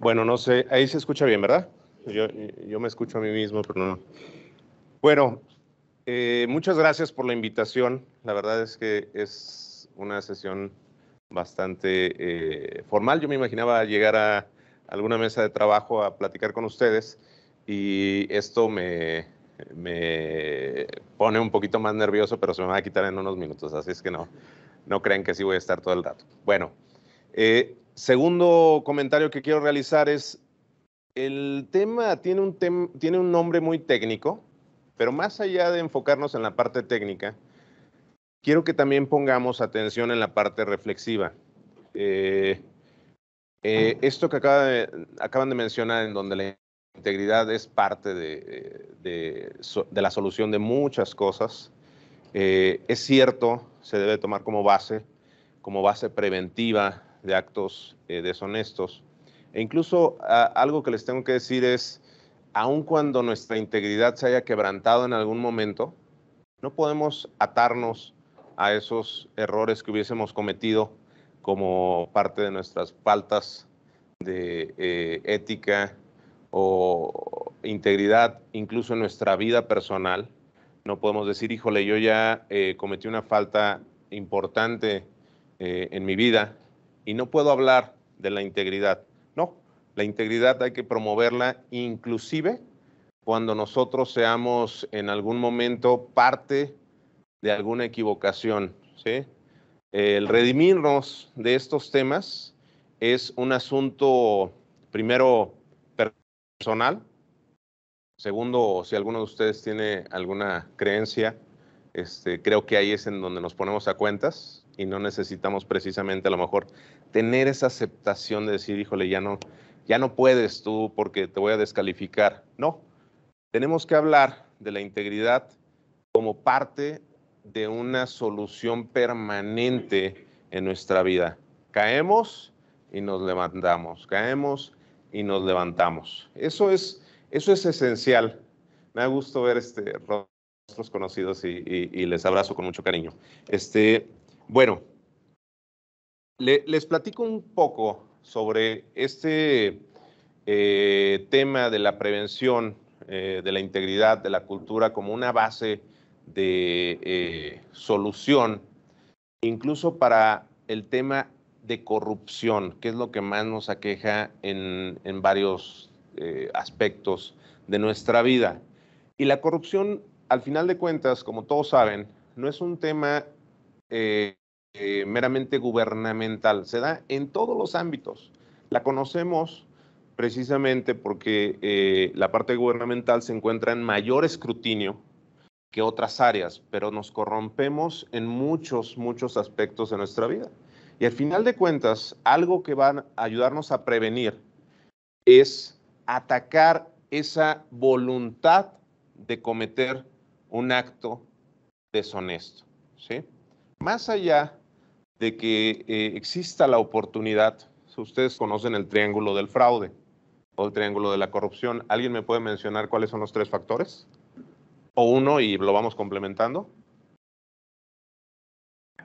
Bueno, no sé, ahí se escucha bien, ¿verdad? Yo me escucho a mí mismo, pero no. Bueno, muchas gracias por la invitación. La verdad es que es una sesión bastante formal. Yo me imaginaba llegar a alguna mesa de trabajo a platicar con ustedes y esto me pone un poquito más nervioso, pero se me va a quitar en unos minutos, así es que no crean que así voy a estar todo el rato. Bueno, segundo comentario que quiero realizar es, el tema tiene un nombre muy técnico, pero más allá de enfocarnos en la parte técnica, quiero que también pongamos atención en la parte reflexiva. Esto que acaban de mencionar, en donde la integridad es parte de la solución de muchas cosas, es cierto, se debe tomar como base preventiva de actos deshonestos. E incluso algo que les tengo que decir es, aun cuando nuestra integridad se haya quebrantado en algún momento, no podemos atarnos a esos errores que hubiésemos cometido como parte de nuestras faltas de ética o integridad, incluso en nuestra vida personal. No podemos decir, híjole, yo ya cometí una falta importante en mi vida y no puedo hablar de la integridad. No, la integridad hay que promoverla inclusive cuando nosotros seamos en algún momento parte de alguna equivocación, ¿sí? El redimirnos de estos temas es un asunto, primero, personal. Segundo, si alguno de ustedes tiene alguna creencia, creo que ahí es en donde nos ponemos a cuentas y no necesitamos precisamente a lo mejor tener esa aceptación de decir, híjole, ya no puedes tú porque te voy a descalificar. No, tenemos que hablar de la integridad como parte de una solución permanente en nuestra vida. Caemos y nos levantamos, caemos y nos levantamos. Eso es esencial. Me da gusto ver rostros conocidos y les abrazo con mucho cariño. Bueno, les platico un poco sobre este tema de la prevención, de la integridad, de la cultura como una base de solución, incluso para el tema de corrupción, que es lo que más nos aqueja en varios aspectos de nuestra vida. Y la corrupción, al final de cuentas, como todos saben, no es un tema meramente gubernamental, se da en todos los ámbitos. La conocemos precisamente porque la parte gubernamental se encuentra en mayor escrutinio que otras áreas, pero nos corrompemos en muchos aspectos de nuestra vida. Y al final de cuentas, algo que va a ayudarnos a prevenir es atacar esa voluntad de cometer un acto deshonesto, ¿sí? Más allá de que exista la oportunidad, si ustedes conocen el triángulo del fraude o el triángulo de la corrupción, ¿alguien me puede mencionar cuáles son los tres factores? O uno y lo vamos complementando.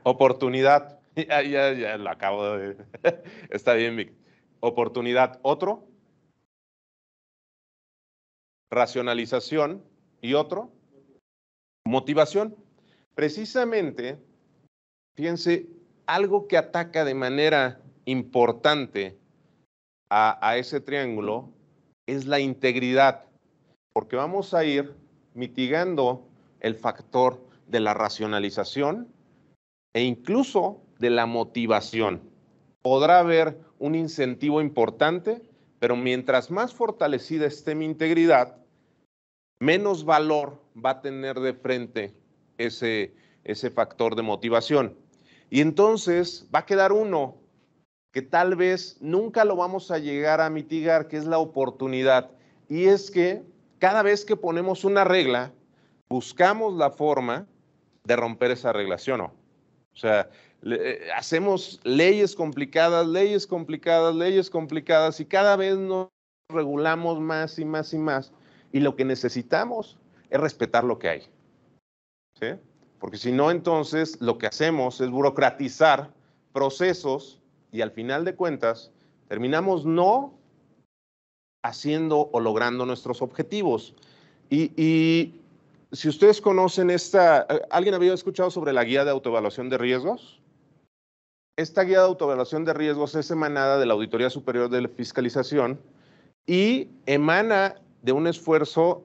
Oportunidad. Ya lo acabo de... Está bien, Vic. Oportunidad. Otro. Racionalización. Y otro. Motivación. Precisamente, fíjense, algo que ataca de manera importante a ese triángulo es la integridad, porque vamos a ir mitigando el factor de la racionalización e incluso de la motivación. Podrá haber un incentivo importante, pero mientras más fortalecida esté mi integridad, menos valor va a tener de frente ese factor de motivación. Y entonces va a quedar uno que tal vez nunca lo vamos a llegar a mitigar, que es la oportunidad. Y es que cada vez que ponemos una regla, buscamos la forma de romper esa regla, ¿sí o no? O sea, hacemos leyes complicadas, leyes complicadas, leyes complicadas y cada vez nos regulamos más y más y más. Y lo que necesitamos es respetar lo que hay, ¿sí? Porque si no, entonces lo que hacemos es burocratizar procesos y al final de cuentas terminamos no haciendo o logrando nuestros objetivos. Y si ustedes conocen ¿alguien había escuchado sobre la guía de autoevaluación de riesgos? Esta guía de autoevaluación de riesgos es emanada de la Auditoría Superior de Fiscalización y emana de un esfuerzo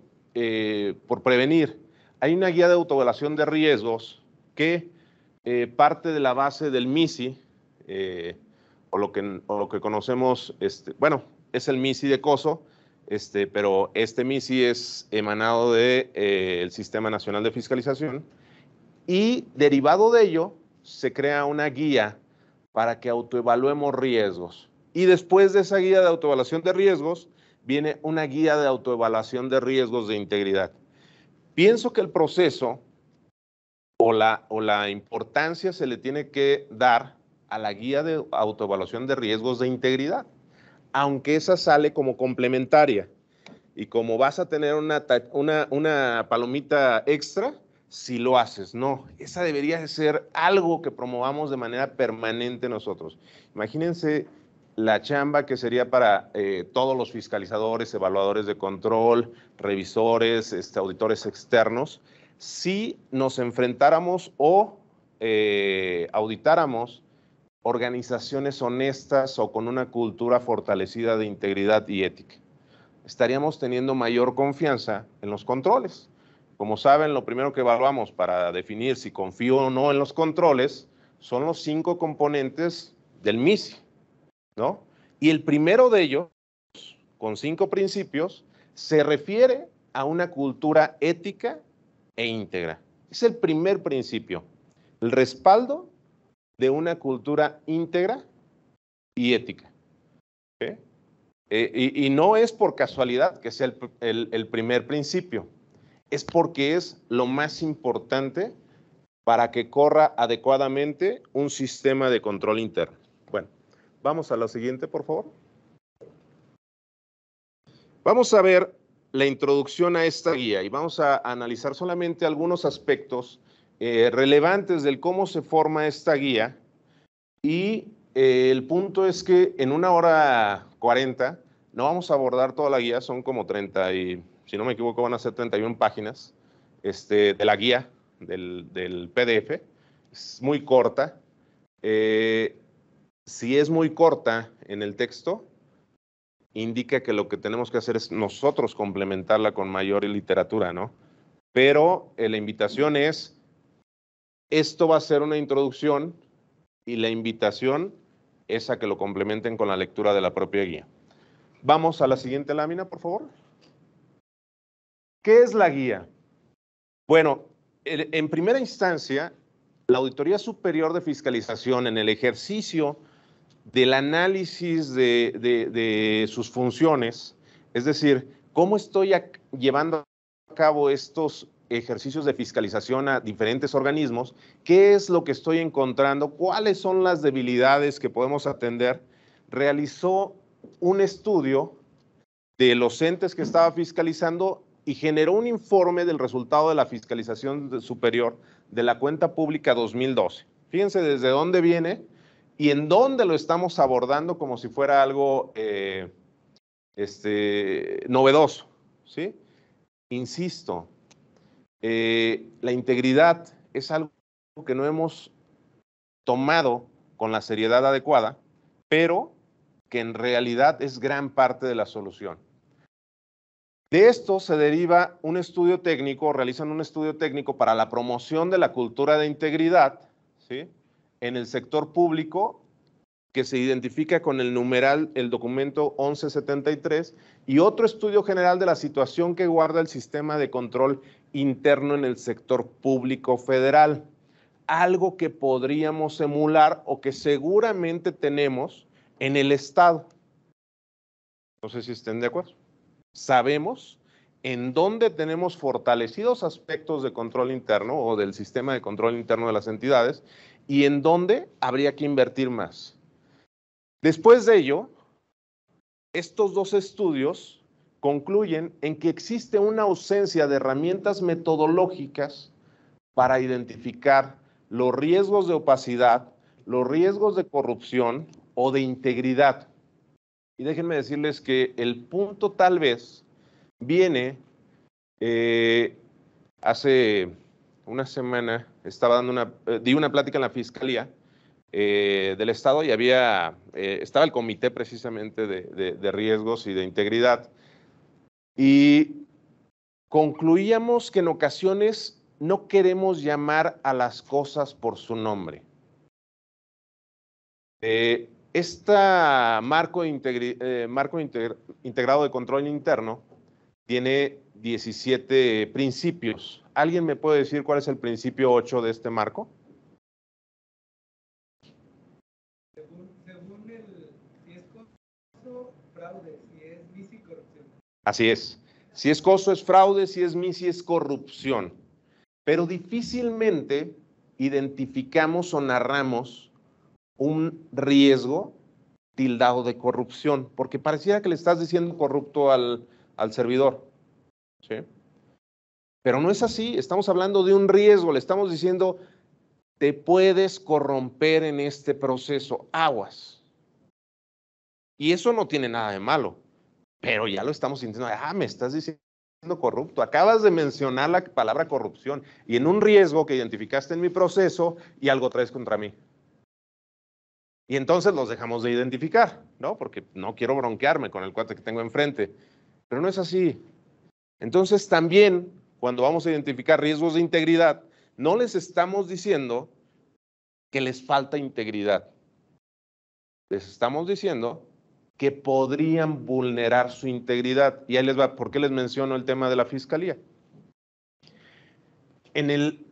por prevenir. Hay una guía de autoevaluación de riesgos que parte de la base del MISI, o lo que conocemos, bueno, es el MISI de COSO, pero este MISI es emanado del Sistema Nacional de Fiscalización y derivado de ello se crea una guía para que autoevaluemos riesgos. Y después de esa guía de autoevaluación de riesgos, viene una guía de autoevaluación de riesgos de integridad. Pienso que el proceso o la importancia se le tiene que dar a la guía de autoevaluación de riesgos de integridad, aunque esa sale como complementaria. Y como vas a tener una palomita extra, si lo haces, no. Esa debería de ser algo que promovamos de manera permanente nosotros. Imagínense la chamba que sería para todos los fiscalizadores, evaluadores de control, revisores, auditores externos, si nos enfrentáramos o auditáramos organizaciones honestas o con una cultura fortalecida de integridad y ética. Estaríamos teniendo mayor confianza en los controles. Como saben, lo primero que evaluamos para definir si confío o no en los controles son los 5 componentes del MISI, ¿no? Y el primero de ellos, con 5 principios, se refiere a una cultura ética e íntegra. Es el primer principio, el respaldo de una cultura íntegra y ética. ¿Okay? Y no es por casualidad que sea el primer principio, es porque es lo más importante para que corra adecuadamente un sistema de control interno. Bueno, vamos a la siguiente, por favor. Vamos a ver la introducción a esta guía y vamos a analizar solamente algunos aspectos relevantes del cómo se forma esta guía. Y el punto es que en 1:40 no vamos a abordar toda la guía, son como 30 y, si no me equivoco, van a ser 31 páginas de la guía del PDF. Es muy corta. Si es muy corta en el texto, indica que lo que tenemos que hacer es nosotros complementarla con mayor literatura, ¿no? Pero la invitación es, esto va a ser una introducción y la invitación es a que lo complementen con la lectura de la propia guía. Vamos a la siguiente lámina, por favor. ¿Qué es la guía? Bueno, en primera instancia, la Auditoría Superior de Fiscalización, en el ejercicio del análisis de sus funciones, es decir, cómo estoy llevando a cabo estos ejercicios de fiscalización a diferentes organismos, qué es lo que estoy encontrando, cuáles son las debilidades que podemos atender, realizó un estudio de los entes que estaba fiscalizando y generó un informe del resultado de la fiscalización superior de la cuenta pública 2012. Fíjense desde dónde viene y en dónde lo estamos abordando como si fuera algo novedoso, ¿sí? Insisto, la integridad es algo que no hemos tomado con la seriedad adecuada, pero que en realidad es gran parte de la solución. De esto se deriva un estudio técnico, realizan un estudio técnico para la promoción de la cultura de integridad, ¿sí?, en el sector público, que se identifica con el numeral, el documento 1173, y otro estudio general de la situación que guarda el sistema de control interno en el sector público federal. Algo que podríamos emular o que seguramente tenemos en el Estado. No sé si estén de acuerdo. Sabemos en dónde tenemos fortalecidos aspectos de control interno o del sistema de control interno de las entidades y en dónde habría que invertir más. Después de ello, estos dos estudios concluyen en que existe una ausencia de herramientas metodológicas para identificar los riesgos de opacidad, los riesgos de corrupción o de integridad. Y déjenme decirles que el punto tal vez viene, hace una semana di una plática en la Fiscalía del Estado y estaba el comité precisamente de riesgos y de integridad. Y concluíamos que en ocasiones no queremos llamar a las cosas por su nombre. Este marco integrado de control interno tiene 17 principios. ¿Alguien me puede decir cuál es el principio 8 de este marco? Según si es coso, fraude, si es MISI, corrupción. Así es. Si es coso, es fraude, si es MISI, es corrupción. Pero difícilmente identificamos o narramos un riesgo tildado de corrupción, porque pareciera que le estás diciendo corrupto al servidor, ¿sí? Pero no es así, estamos hablando de un riesgo, le estamos diciendo, te puedes corromper en este proceso, aguas. Y eso no tiene nada de malo, pero ya lo estamos sintiendo, me estás diciendo corrupto, acabas de mencionar la palabra corrupción y en un riesgo que identificaste en mi proceso y algo traes contra mí. Y entonces los dejamos de identificar, ¿no? Porque no quiero bronquearme con el cuate que tengo enfrente. Pero no es así. Entonces también, cuando vamos a identificar riesgos de integridad, no les estamos diciendo que les falta integridad. Les estamos diciendo que podrían vulnerar su integridad. Y ahí les va, ¿por qué les menciono el tema de la Fiscalía? En el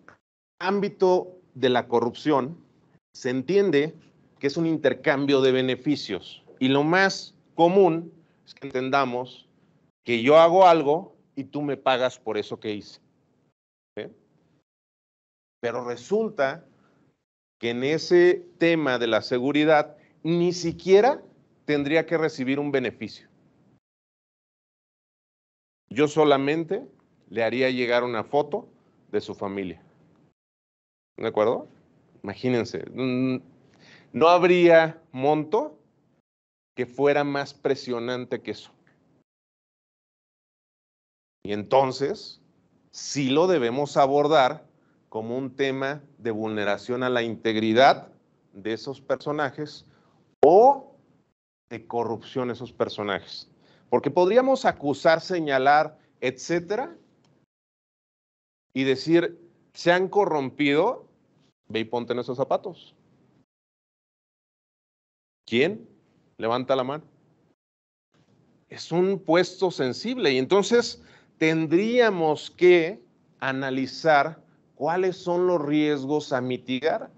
ámbito de la corrupción, se entiende que es un intercambio de beneficios. Y lo más común es que entendamos que yo hago algo y tú me pagas por eso que hice. ¿Sí? Pero resulta que en ese tema de la seguridad ni siquiera tendría que recibir un beneficio. Yo solamente le haría llegar una foto de su familia. ¿De acuerdo? Imagínense, no habría monto que fuera más presionante que eso. Y entonces, sí lo debemos abordar como un tema de vulneración a la integridad de esos personajes o de corrupción a esos personajes. Porque podríamos acusar, señalar, etcétera, y decir, se han corrompido, ve y ponte en esos zapatos. ¿Quién? Levanta la mano. Es un puesto sensible y entonces tendríamos que analizar cuáles son los riesgos a mitigar.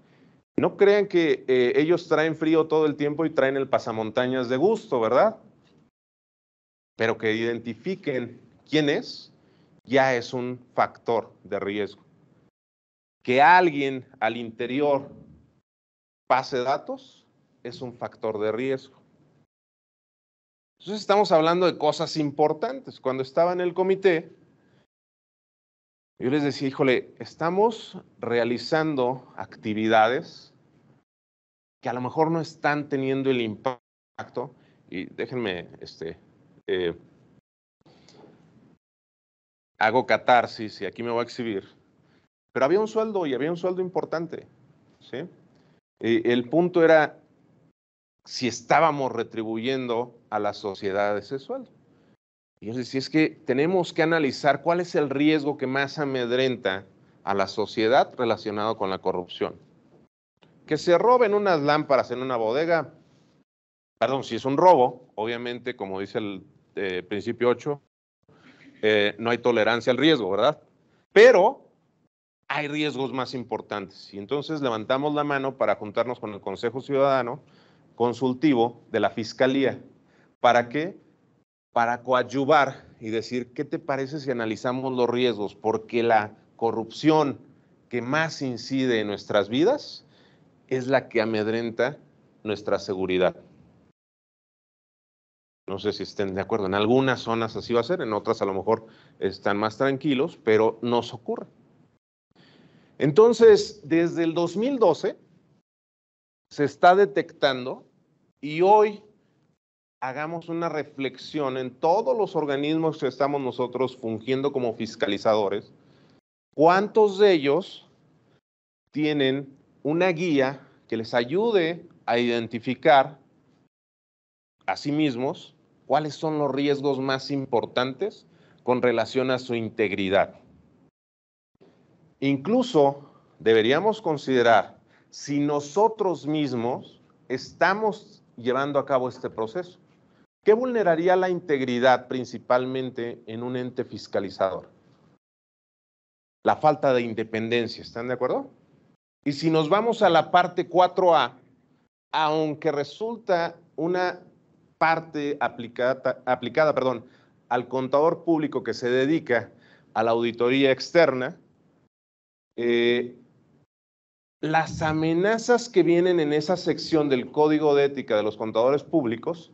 No crean que ellos traen frío todo el tiempo y traen el pasamontañas de gusto, ¿verdad? Pero que identifiquen quién es, ya es un factor de riesgo. Que alguien al interior pase datos es un factor de riesgo. Entonces estamos hablando de cosas importantes. Cuando estaba en el comité, yo les decía, híjole, estamos realizando actividades que a lo mejor no están teniendo el impacto, y déjenme, hago catarsis y aquí me voy a exhibir, pero había un sueldo y había un sueldo importante, ¿sí? El punto era si estábamos retribuyendo a la sociedad ese sueldo. Y yo decía, es que tenemos que analizar cuál es el riesgo que más amedrenta a la sociedad relacionado con la corrupción. Que se roben unas lámparas en una bodega, perdón, si es un robo, obviamente, como dice el principio 8, no hay tolerancia al riesgo, ¿verdad? Pero hay riesgos más importantes. Y entonces levantamos la mano para juntarnos con el Consejo Ciudadano Consultivo de la Fiscalía. ¿Para qué? Para coadyuvar y decir, ¿qué te parece si analizamos los riesgos? Porque la corrupción que más incide en nuestras vidas es la que amedrenta nuestra seguridad. No sé si estén de acuerdo. En algunas zonas así va a ser, en otras a lo mejor están más tranquilos, pero nos ocurre. Entonces, desde el 2012 se está detectando y hoy hagamos una reflexión en todos los organismos que estamos nosotros fungiendo como fiscalizadores, ¿cuántos de ellos tienen una guía que les ayude a identificar a sí mismos cuáles son los riesgos más importantes con relación a su integridad? Incluso deberíamos considerar si nosotros mismos estamos llevando a cabo este proceso. ¿Qué vulneraría la integridad principalmente en un ente fiscalizador? La falta de independencia, ¿están de acuerdo? Y si nos vamos a la parte 4A, aunque resulta una parte aplicada al contador público que se dedica a la auditoría externa, las amenazas que vienen en esa sección del Código de Ética de los Contadores Públicos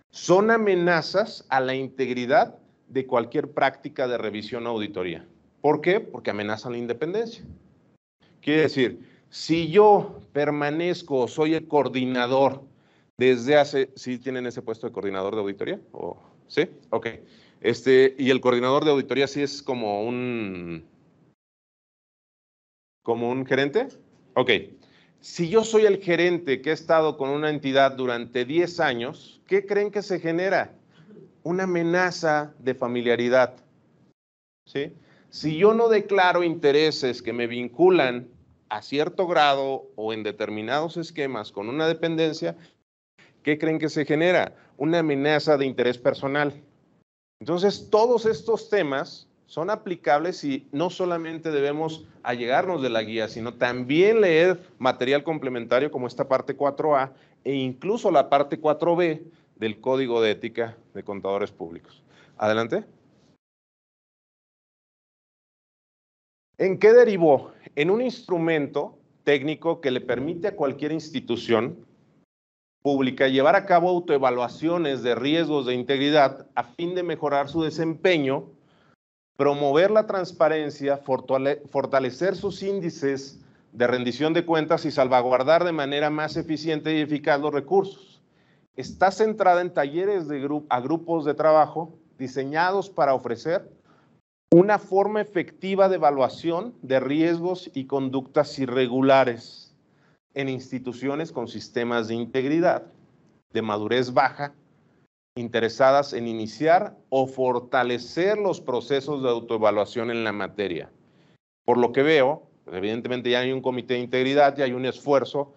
son amenazas a la integridad de cualquier práctica de revisión o auditoría. ¿Por qué? Porque amenazan la independencia. Quiere decir, si yo permanezco, soy el coordinador desde hace, ¿sí tienen ese puesto de coordinador de auditoría? ¿O, sí? Ok. Y el coordinador de auditoría sí es como un gerente. Ok. Si yo soy el gerente que he estado con una entidad durante 10 años, ¿qué creen que se genera? Una amenaza de familiaridad. ¿Sí? Si yo no declaro intereses que me vinculan a cierto grado o en determinados esquemas con una dependencia, ¿qué creen que se genera? Una amenaza de interés personal. Entonces, todos estos temas son aplicables y no solamente debemos allegarnos de la guía, sino también leer material complementario como esta parte 4A e incluso la parte 4B del Código de Ética de Contadores Públicos. Adelante. ¿En qué derivó? En un instrumento técnico que le permite a cualquier institución pública llevar a cabo autoevaluaciones de riesgos de integridad a fin de mejorar su desempeño, promover la transparencia, fortalecer sus índices de rendición de cuentas y salvaguardar de manera más eficiente y eficaz los recursos. Está centrada en talleres a grupos de trabajo diseñados para ofrecer una forma efectiva de evaluación de riesgos y conductas irregulares en instituciones con sistemas de integridad, de madurez baja, interesadas en iniciar o fortalecer los procesos de autoevaluación en la materia. Por lo que veo, evidentemente ya hay un comité de integridad, ya hay un esfuerzo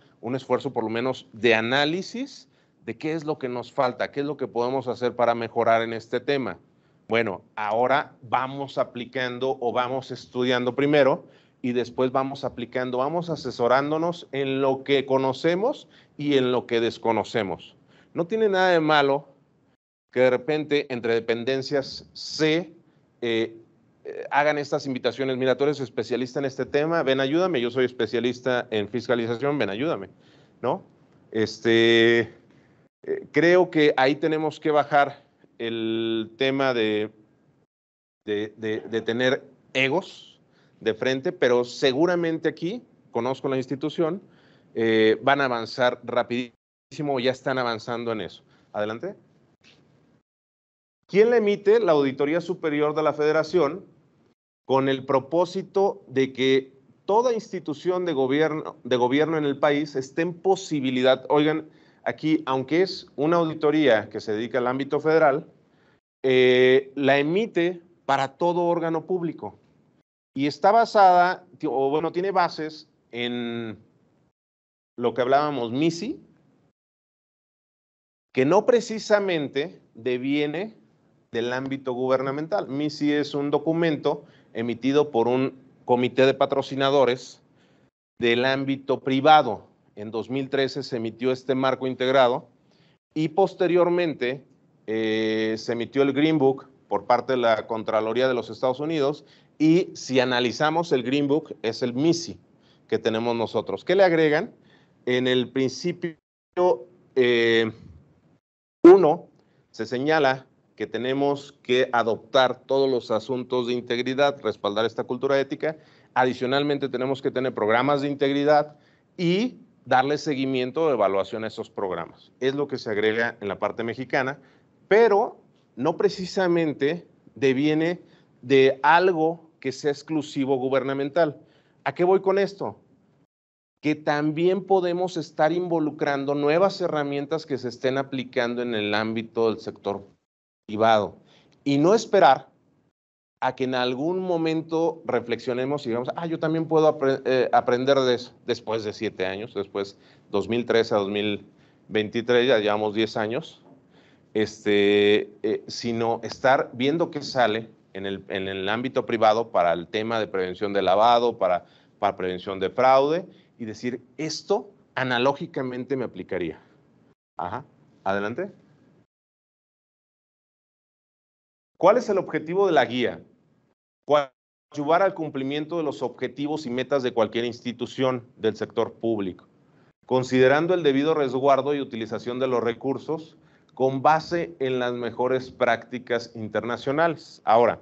por lo menos de análisis de qué es lo que nos falta, qué es lo que podemos hacer para mejorar en este tema. Bueno, ahora vamos aplicando o vamos estudiando primero y después vamos aplicando, vamos asesorándonos en lo que conocemos y en lo que desconocemos. No tiene nada de malo que de repente entre dependencias se hagan estas invitaciones. Mira, tú eres especialista en este tema, ven, ayúdame, yo soy especialista en fiscalización, ven, ayúdame, ¿no? Creo que ahí tenemos que bajar el tema de tener egos de frente, pero seguramente aquí, conozco la institución, van a avanzar rapidísimo, ya están avanzando en eso. Adelante. ¿Quién le emite? La Auditoría Superior de la Federación, con el propósito de que toda institución de gobierno en el país esté en posibilidad, oigan, aquí, aunque es una auditoría que se dedica al ámbito federal, la emite para todo órgano público y está basada, o bueno, tiene bases en lo que hablábamos MISI, que no precisamente deviene del ámbito gubernamental. MISI es un documento emitido por un comité de patrocinadores del ámbito privado. En 2013 se emitió este marco integrado y posteriormente se emitió el Green Book por parte de la Contraloría de los Estados Unidos y si analizamos el Green Book es el MISI que tenemos nosotros. ¿Qué le agregan? En el principio 1 se señala que tenemos que adoptar todos los asuntos de integridad, respaldar esta cultura ética. Adicionalmente tenemos que tener programas de integridad y darle seguimiento o evaluación a esos programas. Es lo que se agrega en la parte mexicana, pero no precisamente deviene de algo que sea exclusivo gubernamental. ¿A qué voy con esto? Que también podemos estar involucrando nuevas herramientas que se estén aplicando en el ámbito del sector privado y no esperar a que en algún momento reflexionemos y digamos, yo también puedo aprender de eso después de 7 años, después 2013 a 2023, ya llevamos 10 años, sino estar viendo qué sale en el ámbito privado para el tema de prevención de lavado, para prevención de fraude, y decir, esto analógicamente me aplicaría. Ajá, adelante. ¿Cuál es el objetivo de la guía? Ayudar al cumplimiento de los objetivos y metas de cualquier institución del sector público, considerando el debido resguardo y utilización de los recursos con base en las mejores prácticas internacionales. Ahora,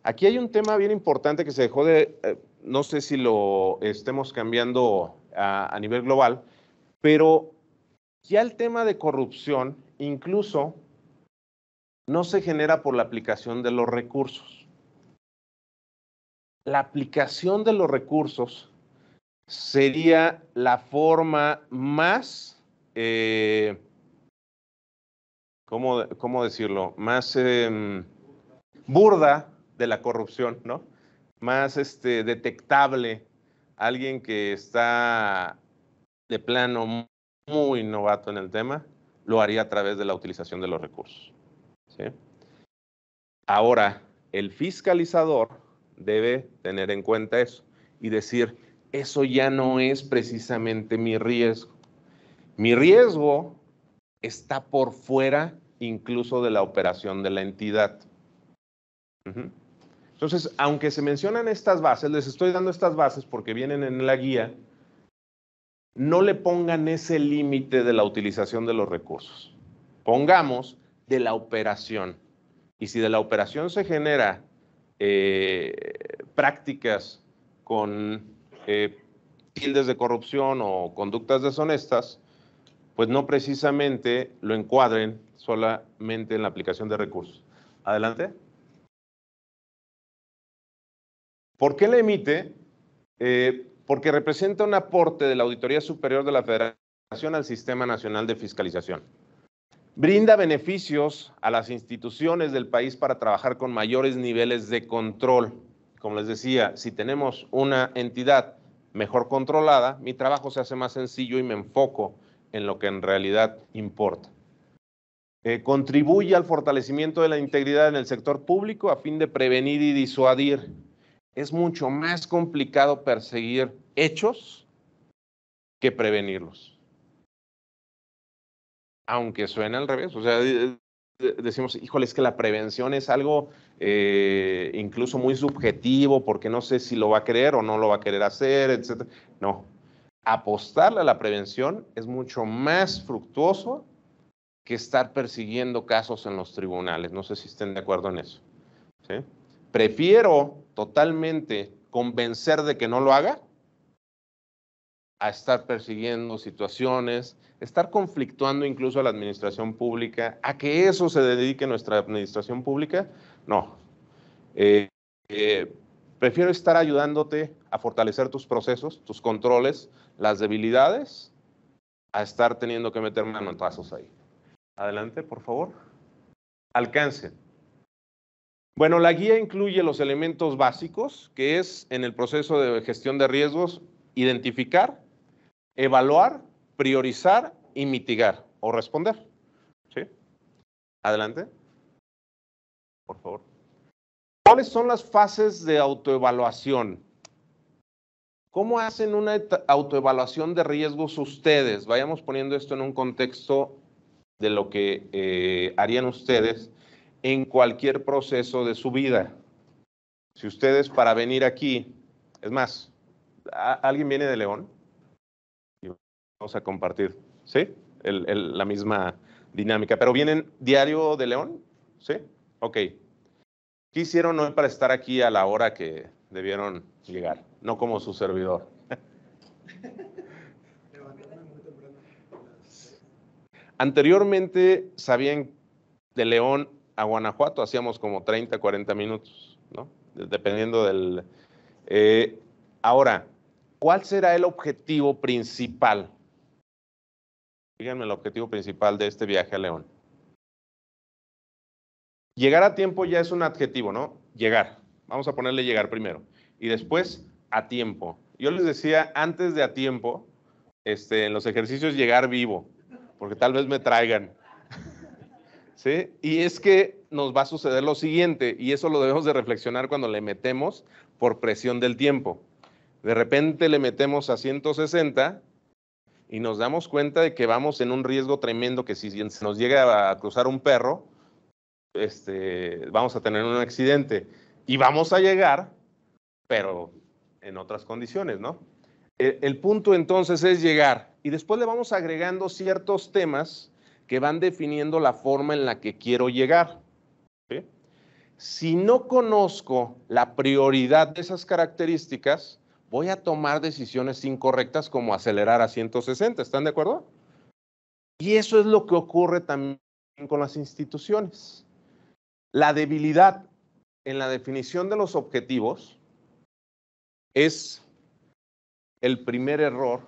aquí hay un tema bien importante que se dejó de, no sé si lo estemos cambiando a nivel global, pero ya el tema de corrupción incluso no se genera por la aplicación de los recursos. La aplicación de los recursos sería la forma más, ¿cómo decirlo? Más burda de la corrupción, ¿no? Más detectable. Alguien que está de plano muy novato en el tema, lo haría a través de la utilización de los recursos, ¿sí? Ahora, el fiscalizador debe tener en cuenta eso y decir, eso ya no es precisamente mi riesgo. Mi riesgo está por fuera incluso de la operación de la entidad. Entonces, aunque se mencionan estas bases, les estoy dando estas bases porque vienen en la guía, no le pongan ese límite de la utilización de los recursos. Pongamos de la operación. Y si de la operación se genera prácticas con tildes de corrupción o conductas deshonestas, pues no precisamente lo encuadren solamente en la aplicación de recursos. Adelante. ¿Por qué la emite? Porque representa un aporte de la Auditoría Superior de la Federación al Sistema Nacional de Fiscalización. Brinda beneficios a las instituciones del país para trabajar con mayores niveles de control. Como les decía, si tenemos una entidad mejor controlada, mi trabajo se hace más sencillo y me enfoco en lo que en realidad importa. Contribuye al fortalecimiento de la integridad en el sector público a fin de prevenir y disuadir. Es mucho más complicado perseguir hechos que prevenirlos. Aunque suena al revés, o sea, decimos, híjole, es que la prevención es algo incluso muy subjetivo, porque no sé si lo va a querer o no lo va a querer hacer, etc. No, apostarle a la prevención es mucho más fructuoso que estar persiguiendo casos en los tribunales. No sé si estén de acuerdo en eso, ¿sí? Prefiero totalmente convencer de que no lo haga a estar persiguiendo situaciones, estar conflictuando incluso a la administración pública, a que eso se dedique nuestra administración pública. No. Prefiero estar ayudándote a fortalecer tus procesos, tus controles, las debilidades, a estar teniendo que meter manotazos ahí. Adelante, por favor. Alcance. Bueno, la guía incluye los elementos básicos, que es en el proceso de gestión de riesgos, identificar, evaluar, priorizar y mitigar o responder. ¿Sí? Adelante. Por favor. ¿Cuáles son las fases de autoevaluación? ¿Cómo hacen una autoevaluación de riesgos ustedes? Vayamos poniendo esto en un contexto de lo que harían ustedes en cualquier proceso de su vida. Si ustedes para venir aquí, es más, ¿alguien viene de León? Vamos a compartir, ¿sí? La misma dinámica. ¿Pero vienen diario de León? ¿Sí? Ok. ¿Qué hicieron hoy para estar aquí a la hora que debieron llegar? No como su servidor. Anteriormente, sabían, de León a Guanajuato hacíamos como 30, 40 minutos, ¿no? Dependiendo del... ahora, ¿cuál será el objetivo principal? Díganme el objetivo principal de este viaje a León. Llegar a tiempo ya es un adjetivo, ¿no? Llegar. Vamos a ponerle llegar primero. Y después, a tiempo. Yo les decía, antes de a tiempo, en los ejercicios, llegar vivo, porque tal vez me traigan. ¿Sí? Y es que nos va a suceder lo siguiente, y eso lo debemos de reflexionar cuando le metemos por presión del tiempo. De repente le metemos a 160 y nos damos cuenta de que vamos en un riesgo tremendo, que si se nos llega a cruzar un perro, vamos a tener un accidente. Y vamos a llegar, pero en otras condiciones, ¿no? El punto entonces es llegar, y después le vamos agregando ciertos temas que van definiendo la forma en la que quiero llegar. ¿Sí? Si no conozco la prioridad de esas características, voy a tomar decisiones incorrectas como acelerar a 160, ¿están de acuerdo? Y eso es lo que ocurre también con las instituciones. La debilidad en la definición de los objetivos es el primer error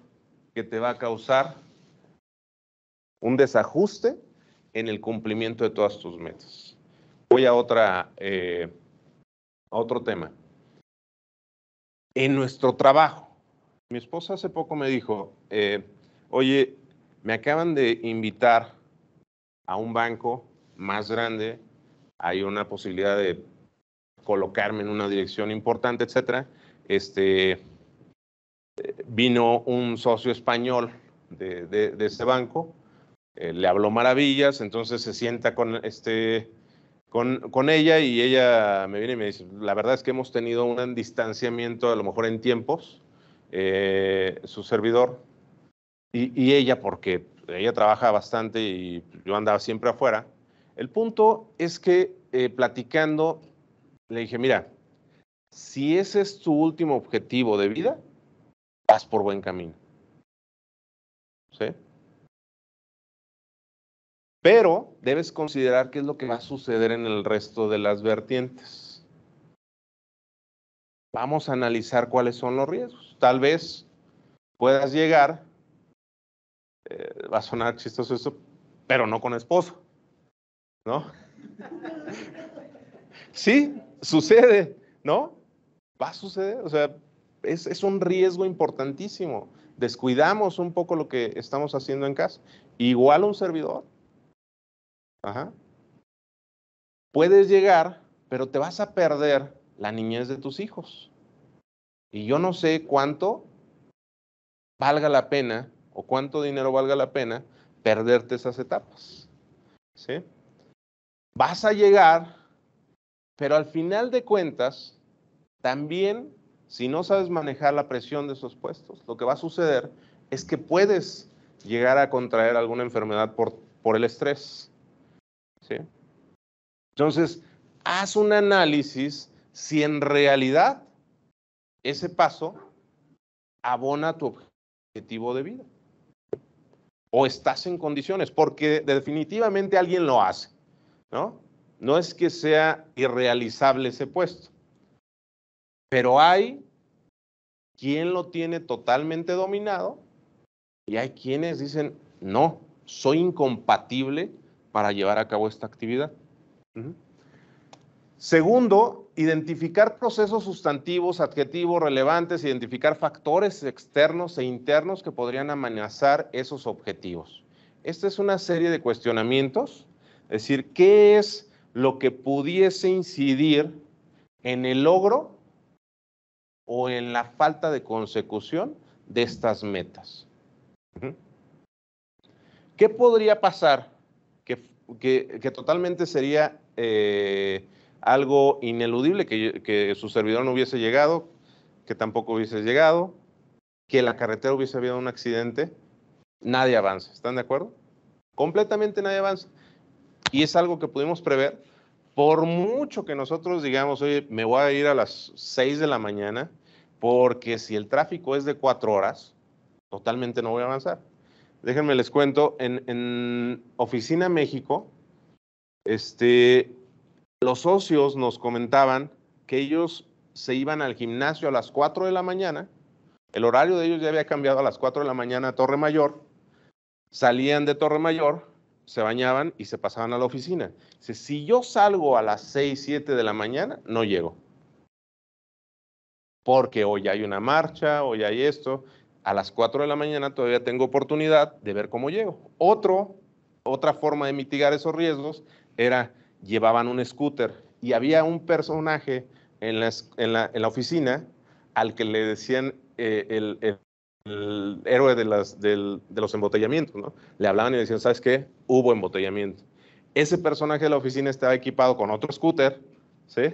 que te va a causar un desajuste en el cumplimiento de todas tus metas. Voy a otro tema. En nuestro trabajo, mi esposa hace poco me dijo, oye, me acaban de invitar a un banco más grande, hay una posibilidad de colocarme en una dirección importante, etcétera. Vino un socio español de ese banco, le habló maravillas, entonces se sienta con ella, y ella me viene y me dice, la verdad es que hemos tenido un distanciamiento a lo mejor en tiempos, su servidor y ella, porque ella trabaja bastante y yo andaba siempre afuera. El punto es que platicando le dije, mira, si ese es tu último objetivo de vida, vas por buen camino. ¿Sí? Pero debes considerar qué es lo que va a suceder en el resto de las vertientes. Vamos a analizar cuáles son los riesgos. Tal vez puedas llegar, va a sonar chistoso esto, pero no con esposo, ¿no? Sí, sucede, ¿no? Va a suceder, o sea, es un riesgo importantísimo. Descuidamos un poco lo que estamos haciendo en casa. Igual un servidor. Ajá. Puedes llegar, pero te vas a perder la niñez de tus hijos. Y yo no sé cuánto valga la pena o cuánto dinero valga la pena perderte esas etapas. ¿Sí? Vas a llegar, pero al final de cuentas, también, si no sabes manejar la presión de esos puestos, lo que va a suceder es que puedes llegar a contraer alguna enfermedad por el estrés. ¿Sí? Entonces, haz un análisis si en realidad ese paso abona tu objetivo de vida o estás en condiciones, porque definitivamente alguien lo hace, ¿no? No es que sea irrealizable ese puesto, pero hay quien lo tiene totalmente dominado y hay quienes dicen, no, soy incompatible para llevar a cabo esta actividad. Segundo, identificar procesos sustantivos, adjetivos relevantes, identificar factores externos e internos que podrían amenazar esos objetivos. Esta es una serie de cuestionamientos, es decir, ¿qué es lo que pudiese incidir en el logro o en la falta de consecución de estas metas? ¿Qué podría pasar que totalmente sería algo ineludible, que su servidor no hubiese llegado, que tampoco hubiese llegado, que en la carretera hubiese habido un accidente? Nadie avanza, ¿están de acuerdo? Completamente nadie avanza. Y es algo que pudimos prever, por mucho que nosotros digamos, oye, me voy a ir a las 6 de la mañana, porque si el tráfico es de 4 horas, totalmente no voy a avanzar. déjenme les cuento, en Oficina México, los socios nos comentaban que ellos se iban al gimnasio a las 4 de la mañana, el horario de ellos ya había cambiado a las 4 de la mañana a Torre Mayor, salían de Torre Mayor, se bañaban y se pasaban a la oficina. Dice, si yo salgo a las 6, 7 de la mañana, no llego. Porque hoy hay una marcha, hoy hay esto. A las 4 de la mañana todavía tengo oportunidad de ver cómo llego. Otra forma de mitigar esos riesgos era, llevaban un scooter y había un personaje en la oficina al que le decían el héroe de los embotellamientos, ¿no? Le hablaban y decían, ¿sabes qué? Hubo embotellamiento. Ese personaje de la oficina estaba equipado con otro scooter, ¿sí?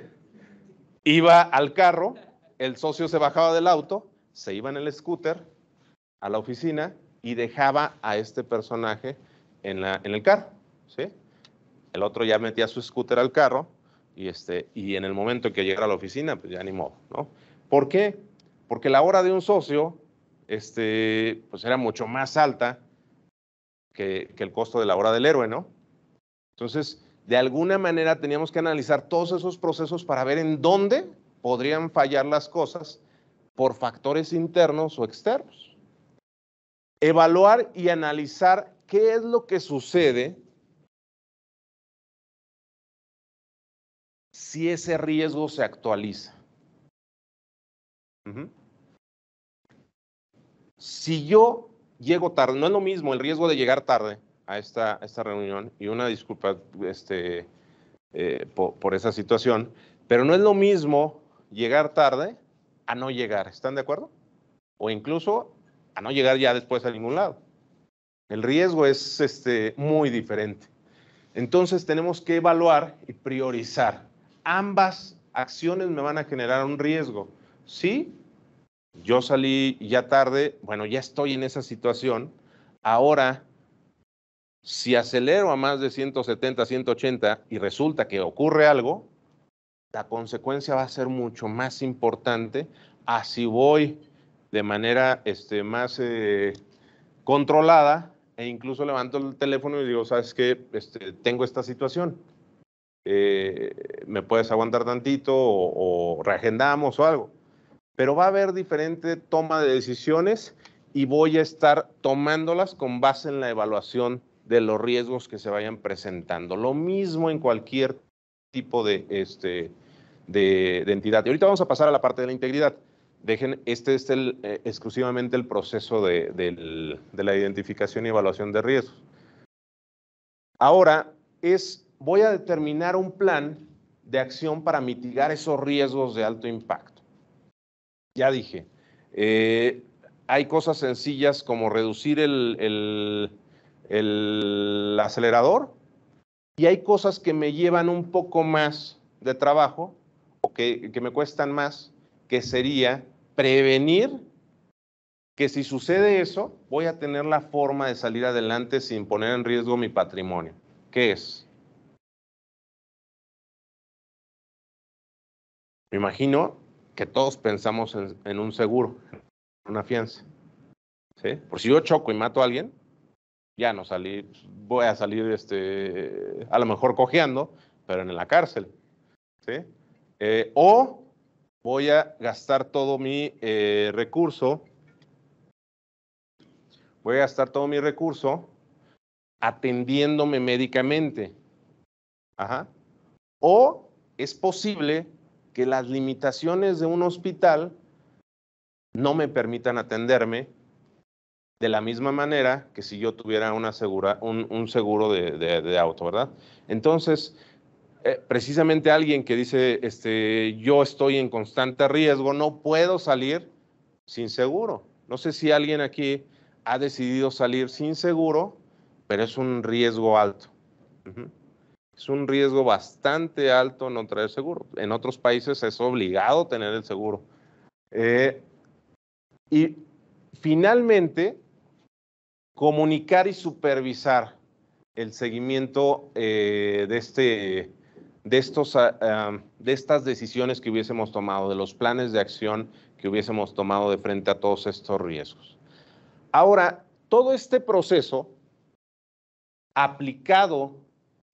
Iba al carro, el socio se bajaba del auto, se iba en el scooter a la oficina y dejaba a este personaje en el carro, ¿sí? El otro ya metía su scooter al carro y en el momento en que llegara a la oficina, pues ya ni modo, ¿no? ¿Por qué? Porque la hora de un socio, pues era mucho más alta que el costo de la hora del héroe, ¿no? Entonces, de alguna manera teníamos que analizar todos esos procesos para ver en dónde podrían fallar las cosas por factores internos o externos. Evaluar y analizar qué es lo que sucede si ese riesgo se actualiza. Si yo llego tarde, no es lo mismo el riesgo de llegar tarde a esta reunión, y una disculpa por esa situación, pero no es lo mismo llegar tarde a no llegar, ¿están de acuerdo? O incluso a no llegar ya después a ningún lado. El riesgo es muy diferente. Entonces tenemos que evaluar y priorizar. Ambas acciones me van a generar un riesgo. Sí, yo salí ya tarde, bueno, ya estoy en esa situación. Ahora, si acelero a más de 170, 180 y resulta que ocurre algo, la consecuencia va a ser mucho más importante a si voy de manera más controlada e incluso levanto el teléfono y digo, ¿sabes qué? Tengo esta situación. ¿Me puedes aguantar tantito o reagendamos o algo? Pero va a haber diferente toma de decisiones y voy a estar tomándolas con base en la evaluación de los riesgos que se vayan presentando. Lo mismo en cualquier tipo de entidad. Y ahorita vamos a pasar a la parte de la integridad. Dejen, exclusivamente el proceso de la identificación y evaluación de riesgos. Ahora voy a determinar un plan de acción para mitigar esos riesgos de alto impacto. Ya dije, hay cosas sencillas como reducir el acelerador y hay cosas que me llevan un poco más de trabajo o que me cuestan más, que sería prevenir que si sucede eso, voy a tener la forma de salir adelante sin poner en riesgo mi patrimonio. ¿Qué es? Me imagino que todos pensamos en un seguro, una fianza. ¿Sí? Por si yo choco y mato a alguien, ya no salí, voy a salir a lo mejor cojeando, pero en la cárcel. ¿Sí? O voy a gastar todo mi recurso, atendiéndome médicamente. Ajá. O es posible que las limitaciones de un hospital no me permitan atenderme de la misma manera que si yo tuviera un seguro de auto, ¿verdad? Entonces, precisamente alguien que dice, yo estoy en constante riesgo, no puedo salir sin seguro. No sé si alguien aquí ha decidido salir sin seguro, pero es un riesgo alto. Es un riesgo bastante alto no traer seguro. En otros países es obligado tener el seguro. Y finalmente, comunicar y supervisar el seguimiento de estas decisiones que hubiésemos tomado, de los planes de acción que hubiésemos tomado de frente a todos estos riesgos. Ahora, todo este proceso aplicado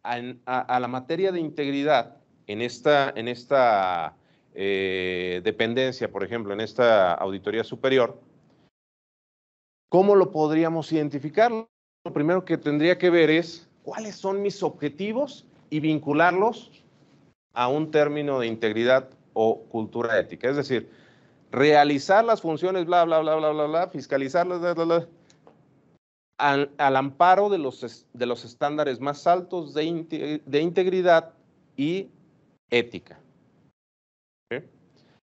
a la materia de integridad en esta dependencia, por ejemplo, en esta auditoría superior, ¿cómo lo podríamos identificar? Lo primero que tendría que ver es cuáles son mis objetivos y vincularlos a un término de integridad o cultura ética. Es decir, realizar las funciones, bla, bla, bla, bla, bla, bla, fiscalizarlas, bla, bla, bla, al amparo de los estándares más altos de integridad y ética. ¿Okay?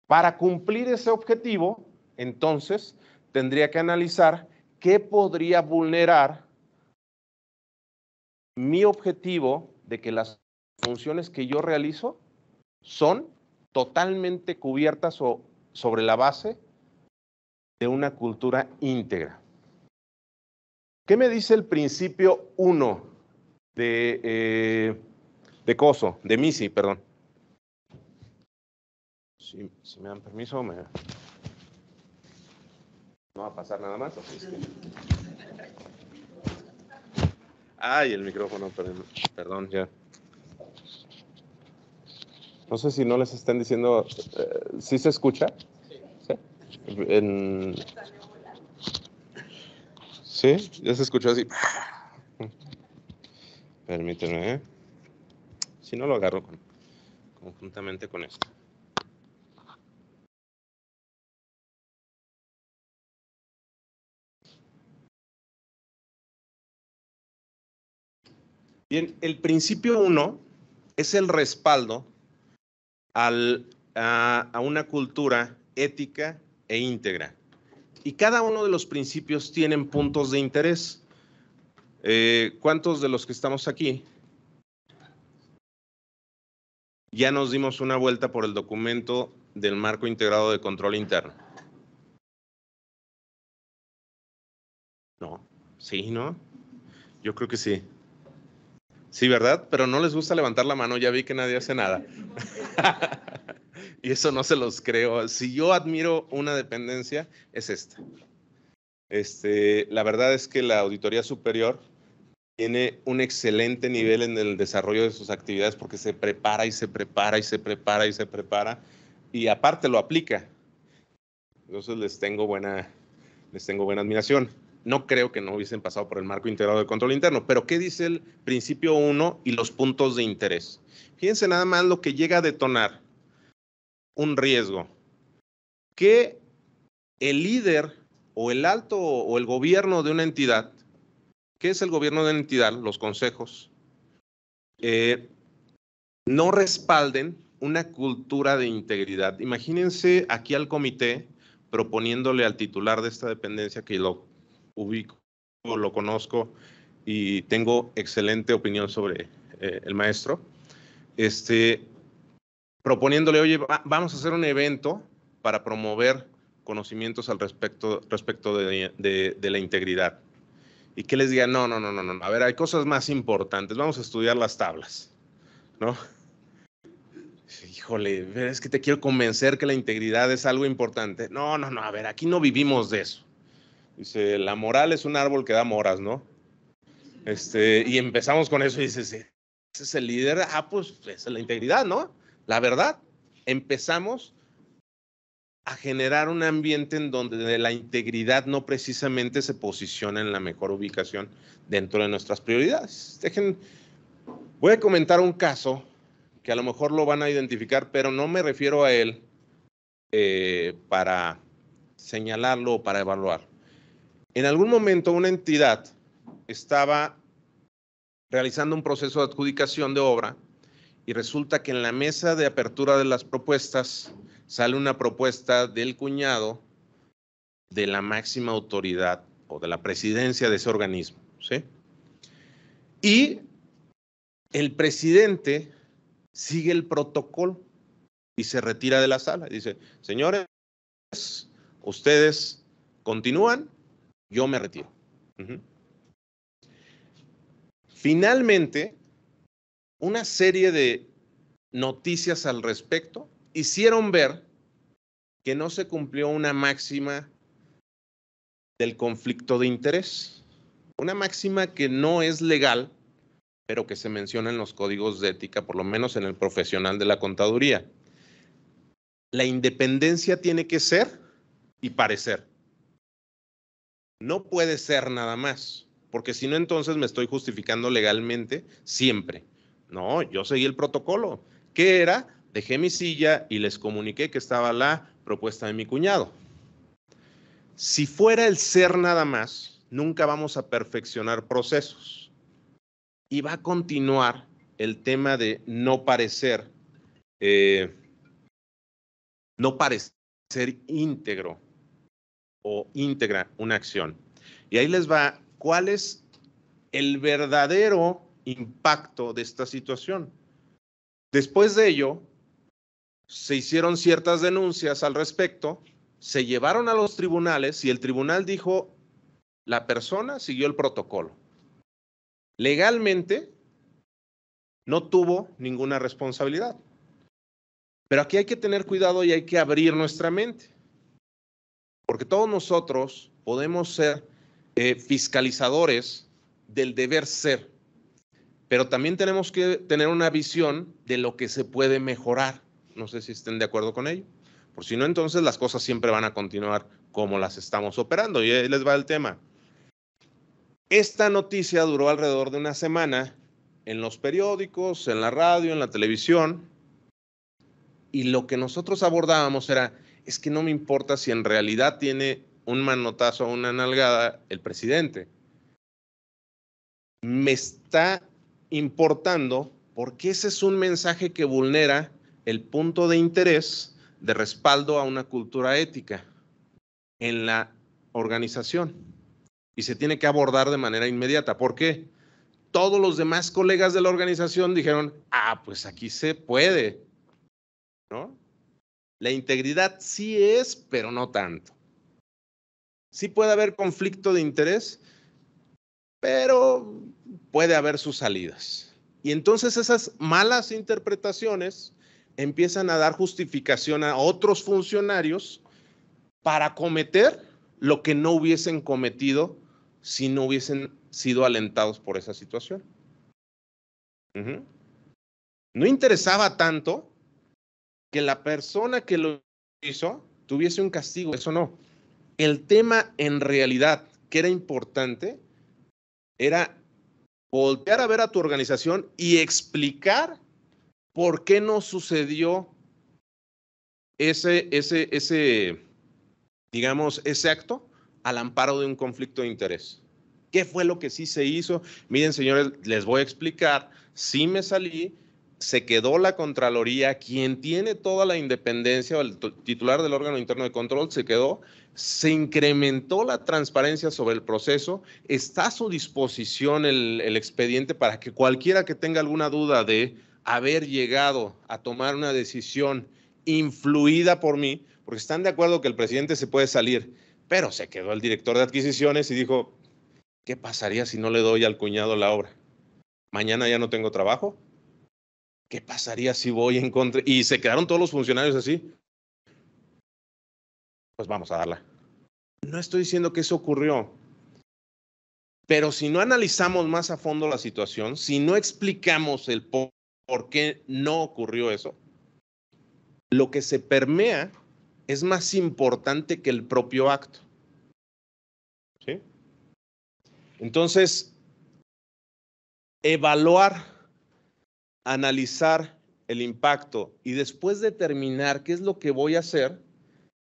Para cumplir ese objetivo, entonces, tendría que analizar qué podría vulnerar mi objetivo de que las funciones que yo realizo son totalmente cubiertas o sobre la base de una cultura íntegra. ¿Qué me dice el principio 1 de COSO, de MISI, perdón? Si me dan permiso, no va a pasar nada más. Ay, el micrófono, perdón, ya. No sé si no les están diciendo, ¿sí se escucha? Sí. ¿Sí? Ya se escuchó así. Permítanme, ¿eh? Si no lo agarro conjuntamente con esto. Bien, el principio 1 es el respaldo a una cultura ética e íntegra. Y cada uno de los principios tienen puntos de interés. ¿Cuántos de los que estamos aquí ya nos dimos una vuelta por el documento del marco integrado de control interno? No, sí, ¿no? Yo creo que sí. Sí, ¿verdad? Pero no les gusta levantar la mano, ya vi que nadie hace nada. Y eso no se los creo. Si yo admiro una dependencia, es esta. La verdad es que la Auditoría Superior tiene un excelente nivel en el desarrollo de sus actividades porque se prepara y se prepara y se prepara y se prepara y aparte lo aplica. Entonces les tengo buena admiración. No creo que no hubiesen pasado por el marco integrado de control interno, pero ¿qué dice el principio 1 y los puntos de interés? Fíjense nada más lo que llega a detonar un riesgo. Que el líder o el alto o el gobierno de una entidad, ¿qué es el gobierno de una entidad? Los consejos, no respalden una cultura de integridad. Imagínense aquí al comité proponiéndole al titular de esta dependencia, que lo ubico, lo conozco y tengo excelente opinión sobre el maestro, proponiéndole, oye, vamos a hacer un evento para promover conocimientos al respecto de la integridad. Y que les diga, no, a ver, hay cosas más importantes, vamos a estudiar las tablas, ¿no? Híjole, es que te quiero convencer que la integridad es algo importante. No, a ver, aquí no vivimos de eso. Dice, la moral es un árbol que da moras, ¿no? Y empezamos con eso y dices, ¿ese es el líder? Pues esa es la integridad, ¿no? La verdad, empezamos a generar un ambiente en donde la integridad no precisamente se posiciona en la mejor ubicación dentro de nuestras prioridades. Voy a comentar un caso que a lo mejor lo van a identificar, pero no me refiero a él para señalarlo o para evaluar. En algún momento una entidad estaba realizando un proceso de adjudicación de obra y resulta que en la mesa de apertura de las propuestas sale una propuesta del cuñado de la máxima autoridad o de la presidencia de ese organismo, ¿sí? Y el presidente sigue el protocolo y se retira de la sala. Dice, señores, ustedes continúan, yo me retiro. Finalmente, una serie de noticias al respecto hicieron ver que no se cumplió una máxima del conflicto de interés. Una máxima que no es legal, pero que se menciona en los códigos de ética, por lo menos en el profesional de la contaduría. La independencia tiene que ser y parecer. No puede ser nada más, porque si no, entonces me estoy justificando legalmente siempre. No, yo seguí el protocolo. ¿Qué era? Dejé mi silla y les comuniqué que estaba la propuesta de mi cuñado. Si fuera el ser nada más, nunca vamos a perfeccionar procesos. Y va a continuar el tema de no parecer íntegro o íntegra una acción. Y ahí les va, ¿cuál es el verdadero impacto de esta situación? Después de ello, se hicieron ciertas denuncias al respecto, se llevaron a los tribunales y el tribunal dijo, la persona siguió el protocolo. Legalmente, no tuvo ninguna responsabilidad. Pero aquí hay que tener cuidado y hay que abrir nuestra mente. Porque todos nosotros podemos ser fiscalizadores del deber ser, pero también tenemos que tener una visión de lo que se puede mejorar. No sé si estén de acuerdo con ello. Por si no, entonces las cosas siempre van a continuar como las estamos operando. Y ahí les va el tema. Esta noticia duró alrededor de una semana en los periódicos, en la radio, en la televisión. Y lo que nosotros abordábamos era, es que no me importa si en realidad tiene un manotazo o una nalgada el presidente. Me está importando porque ese es un mensaje que vulnera el punto de interés de respaldo a una cultura ética en la organización y se tiene que abordar de manera inmediata. ¿Por qué? Todos los demás colegas de la organización dijeron, pues aquí se puede, ¿no? La integridad sí es, pero no tanto. Sí puede haber conflicto de interés, pero puede haber sus salidas. Y entonces esas malas interpretaciones empiezan a dar justificación a otros funcionarios para cometer lo que no hubiesen cometido si no hubiesen sido alentados por esa situación. No interesaba tanto que la persona que lo hizo tuviese un castigo, eso no. El tema en realidad que era importante era voltear a ver a tu organización y explicar por qué no sucedió digamos, ese acto al amparo de un conflicto de interés. ¿Qué fue lo que sí se hizo? Miren, señores, les voy a explicar. Sí me salí, se quedó la Contraloría, quien tiene toda la independencia, o el titular del órgano interno de control se quedó, se incrementó la transparencia sobre el proceso, está a su disposición el expediente para que cualquiera que tenga alguna duda de haber llegado a tomar una decisión influida por mí, porque están de acuerdo que el presidente se puede salir, pero se quedó el director de adquisiciones y dijo, ¿qué pasaría si no le doy al cuñado la obra? ¿Mañana ya no tengo trabajo? ¿Qué pasaría si voy en contra? Y se quedaron todos los funcionarios así. Pues vamos a darla. No estoy diciendo que eso ocurrió, pero si no analizamos más a fondo la situación, si no explicamos el por qué no ocurrió eso, lo que se permea es más importante que el propio acto. ¿Sí? Entonces, evaluar, analizar el impacto y después determinar qué es lo que voy a hacer,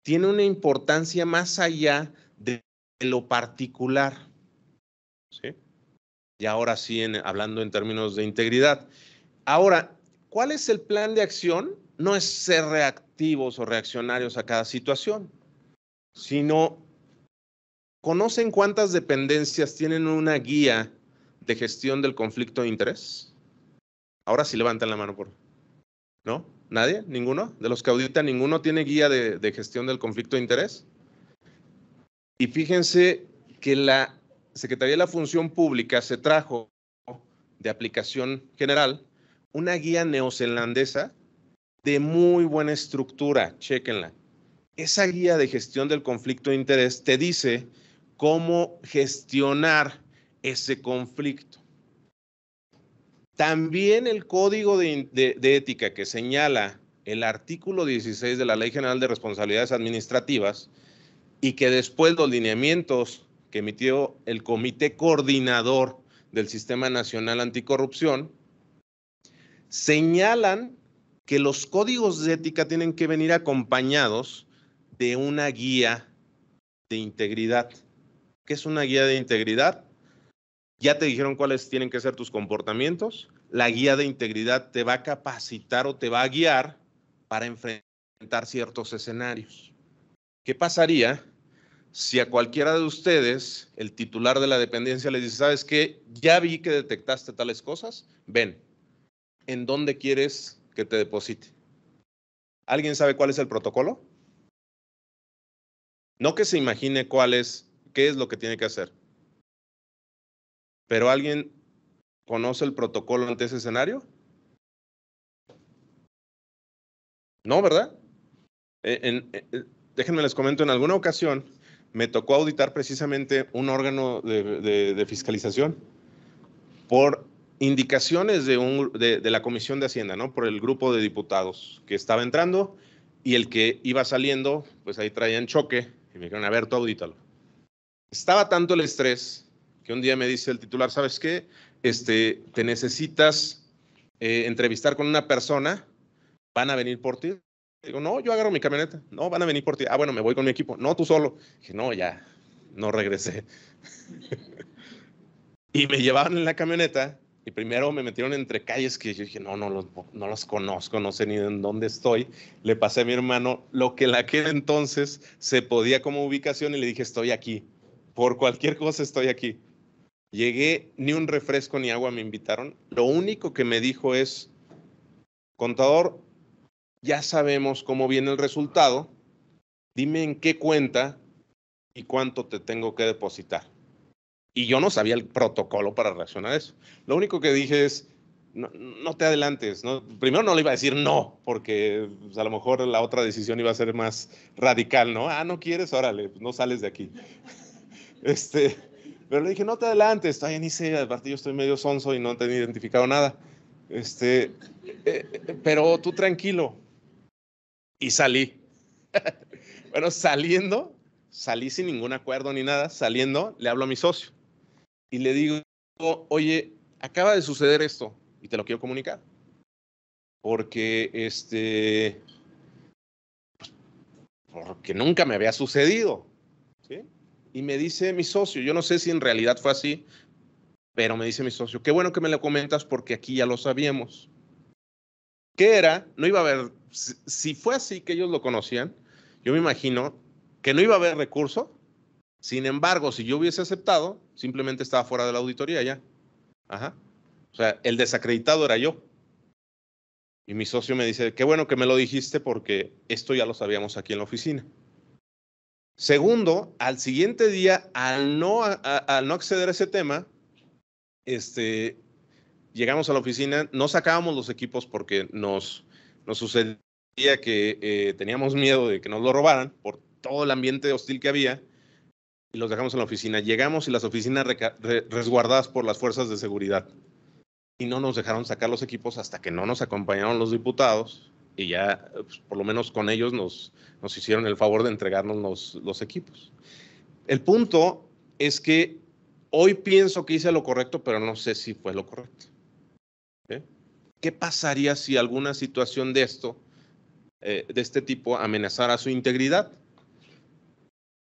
tiene una importancia más allá de lo particular. ¿Sí? Y ahora sí, hablando en términos de integridad. Ahora, ¿cuál es el plan de acción? No es ser reactivos o reaccionarios a cada situación, sino ¿conocen cuántas dependencias tienen una guía de gestión del conflicto de interés? Ahora sí levanten la mano, por favor. ¿No? ¿Nadie? ¿Ninguno? ¿De los que auditan, ninguno tiene guía de gestión del conflicto de interés? Y fíjense que la Secretaría de la Función Pública se trajo de aplicación general una guía neozelandesa de muy buena estructura, chéquenla. Esa guía de gestión del conflicto de interés te dice cómo gestionar ese conflicto. También el código de ética que señala el artículo 16 de la Ley General de Responsabilidades Administrativas y que después los lineamientos que emitió el Comité Coordinador del Sistema Nacional Anticorrupción señalan que los códigos de ética tienen que venir acompañados de una guía de integridad. ¿Qué es una guía de integridad? Ya te dijeron cuáles tienen que ser tus comportamientos. La guía de integridad te va a capacitar o te va a guiar para enfrentar ciertos escenarios. ¿Qué pasaría si a cualquiera de ustedes, el titular de la dependencia, les dice, ¿sabes qué? Ya vi que detectaste tales cosas, ven, ¿en dónde quieres que te deposite? ¿Alguien sabe cuál es el protocolo? No que se imagine qué es lo que tiene que hacer. ¿Pero alguien conoce el protocolo ante ese escenario? No, ¿verdad? Déjenme les comento, en alguna ocasión me tocó auditar precisamente un órgano de fiscalización por indicaciones de la Comisión de Hacienda, ¿no? Por el grupo de diputados que estaba entrando y el que iba saliendo, pues ahí traían choque y me dijeron, a ver, tú audítalo. Estaba tanto el estrés que un día me dice el titular, ¿sabes qué? Te necesitas entrevistar con una persona, van a venir por ti. Digo, no, yo agarro mi camioneta. No, van a venir por ti. Ah, bueno, me voy con mi equipo. No, tú solo. Dije, no, ya, no regresé. Y me llevaban en la camioneta y primero me metieron entre calles que yo dije, no los conozco, no sé ni en dónde estoy. Le pasé a mi hermano lo que en aquel entonces se podía como ubicación y le dije, estoy aquí. Por cualquier cosa estoy aquí. Llegué, ni un refresco ni agua me invitaron. Lo único que me dijo es, contador, ya sabemos cómo viene el resultado, dime en qué cuenta y cuánto te tengo que depositar. Y yo no sabía el protocolo para reaccionar a eso. Lo único que dije es, no te adelantes, ¿no? Primero no le iba a decir no, porque pues, a lo mejor la otra decisión iba a ser más radical, ¿no? Ah, ¿no quieres? Órale, no sales de aquí. Pero le dije, no te adelantes, todavía ni sé, aparte yo estoy medio sonso y no te he identificado nada. Pero tú tranquilo. Y salí. Bueno, salí sin ningún acuerdo ni nada, saliendo, le hablo a mi socio y le digo, oye, acaba de suceder esto y te lo quiero comunicar. Porque, porque nunca me había sucedido, ¿sí? Y me dice mi socio, yo no sé si en realidad fue así, pero me dice mi socio, qué bueno que me lo comentas porque aquí ya lo sabíamos. ¿Qué era? No iba a haber, si fue así que ellos lo conocían, yo me imagino que no iba a haber recurso. Sin embargo, si yo hubiese aceptado, simplemente estaba fuera de la auditoría ya. Ajá. O sea, el desacreditado era yo. Y mi socio me dice, qué bueno que me lo dijiste porque esto ya lo sabíamos aquí en la oficina. Segundo, al siguiente día, al no acceder a ese tema, llegamos a la oficina, no sacábamos los equipos porque nos sucedía que teníamos miedo de que nos lo robaran por todo el ambiente hostil que había y los dejamos en la oficina. Llegamos y las oficinas resguardadas por las fuerzas de seguridad y no nos dejaron sacar los equipos hasta que no nos acompañaron los diputados y ya pues, por lo menos con ellos nos hicieron el favor de entregarnos los equipos. El punto es que hoy pienso que hice lo correcto, pero no sé si fue lo correcto. ¿Qué pasaría si alguna situación de este tipo, amenazara su integridad?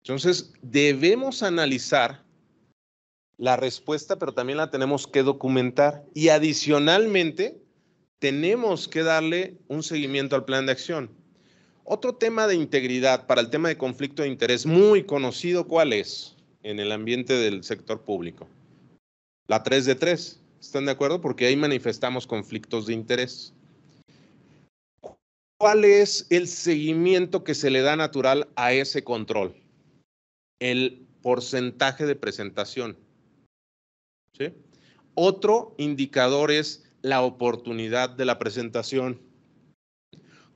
Entonces, debemos analizar la respuesta, pero también la tenemos que documentar y adicionalmente tenemos que darle un seguimiento al plan de acción. Otro tema de integridad para el tema de conflicto de interés muy conocido, ¿cuál es? En el ambiente del sector público. La 3 de 3. ¿Están de acuerdo? Porque ahí manifestamos conflictos de interés. ¿Cuál es el seguimiento que se le da natural a ese control? El porcentaje de presentación. ¿Sí? Otro indicador es la oportunidad de la presentación.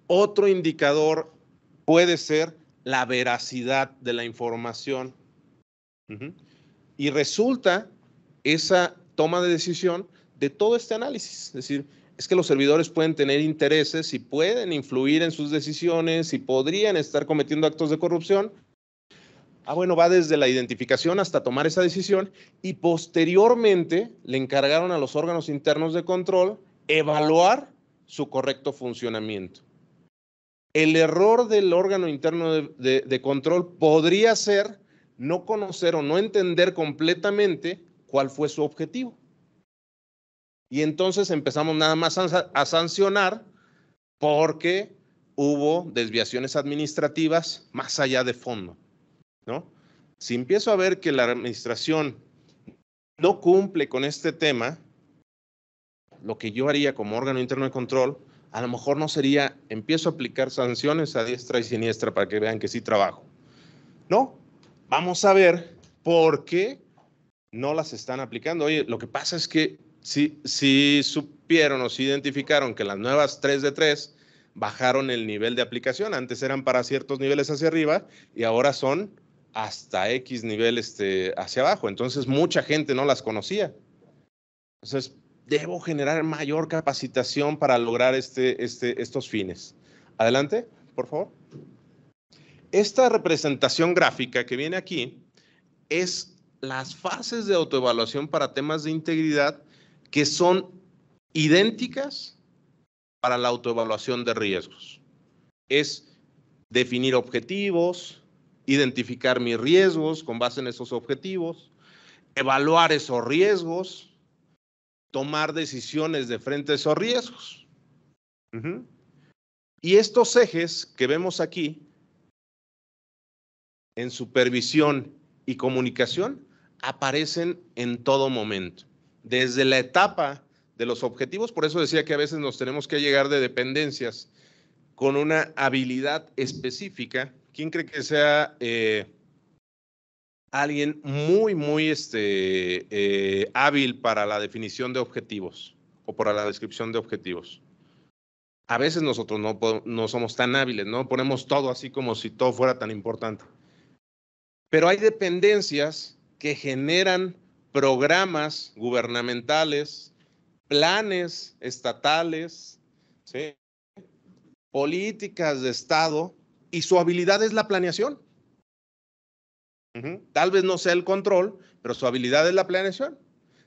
Otro indicador puede ser la veracidad de la información. Uh-huh. Y resulta esa toma de decisión de todo este análisis. Es decir, es que los servidores pueden tener intereses y pueden influir en sus decisiones y podrían estar cometiendo actos de corrupción. Bueno, va desde la identificación hasta tomar esa decisión y posteriormente le encargaron a los órganos internos de control evaluar su correcto funcionamiento. El error del órgano interno de control podría ser no conocer o no entender completamente cuál fue su objetivo. Y entonces empezamos nada más a sancionar porque hubo desviaciones administrativas más allá de fondo, ¿no? Si empiezo a ver que la administración no cumple con este tema, lo que yo haría como órgano interno de control, a lo mejor no sería, empiezo a aplicar sanciones a diestra y siniestra para que vean que sí trabajo. No, vamos a ver por qué no las están aplicando. Oye, lo que pasa es que si supieron o si identificaron que las nuevas 3 de 3 bajaron el nivel de aplicación. Antes eran para ciertos niveles hacia arriba y ahora son hasta X nivel hacia abajo. Entonces, mucha gente no las conocía. Entonces, debo generar mayor capacitación para lograr estos fines. Adelante, por favor. Esta representación gráfica que viene aquí es las fases de autoevaluación para temas de integridad que son idénticas para la autoevaluación de riesgos. Es definir objetivos, identificar mis riesgos con base en esos objetivos, evaluar esos riesgos, tomar decisiones de frente a esos riesgos. Y estos ejes que vemos aquí, en supervisión y comunicación, aparecen en todo momento. Desde la etapa de los objetivos, por eso decía que a veces nos tenemos que llegar de dependencias con una habilidad específica. ¿Quién cree que sea alguien muy hábil para la definición de objetivos o para la descripción de objetivos? A veces nosotros no somos tan hábiles, ¿no? Ponemos todo así como si todo fuera tan importante. Pero hay dependencias que generan programas gubernamentales, planes estatales, ¿sí? Políticas de Estado, y su habilidad es la planeación. Tal vez no sea el control, pero su habilidad es la planeación.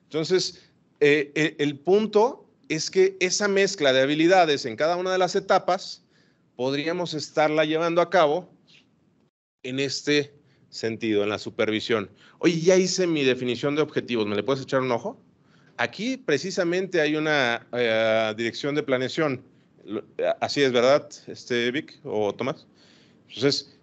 Entonces, el punto es que esa mezcla de habilidades en cada una de las etapas podríamos estarla llevando a cabo en este sentido, en la supervisión. Oye, ya hice mi definición de objetivos, ¿me le puedes echar un ojo? Aquí precisamente hay una dirección de planeación. Así es, ¿verdad, Vic o Tomás? Entonces,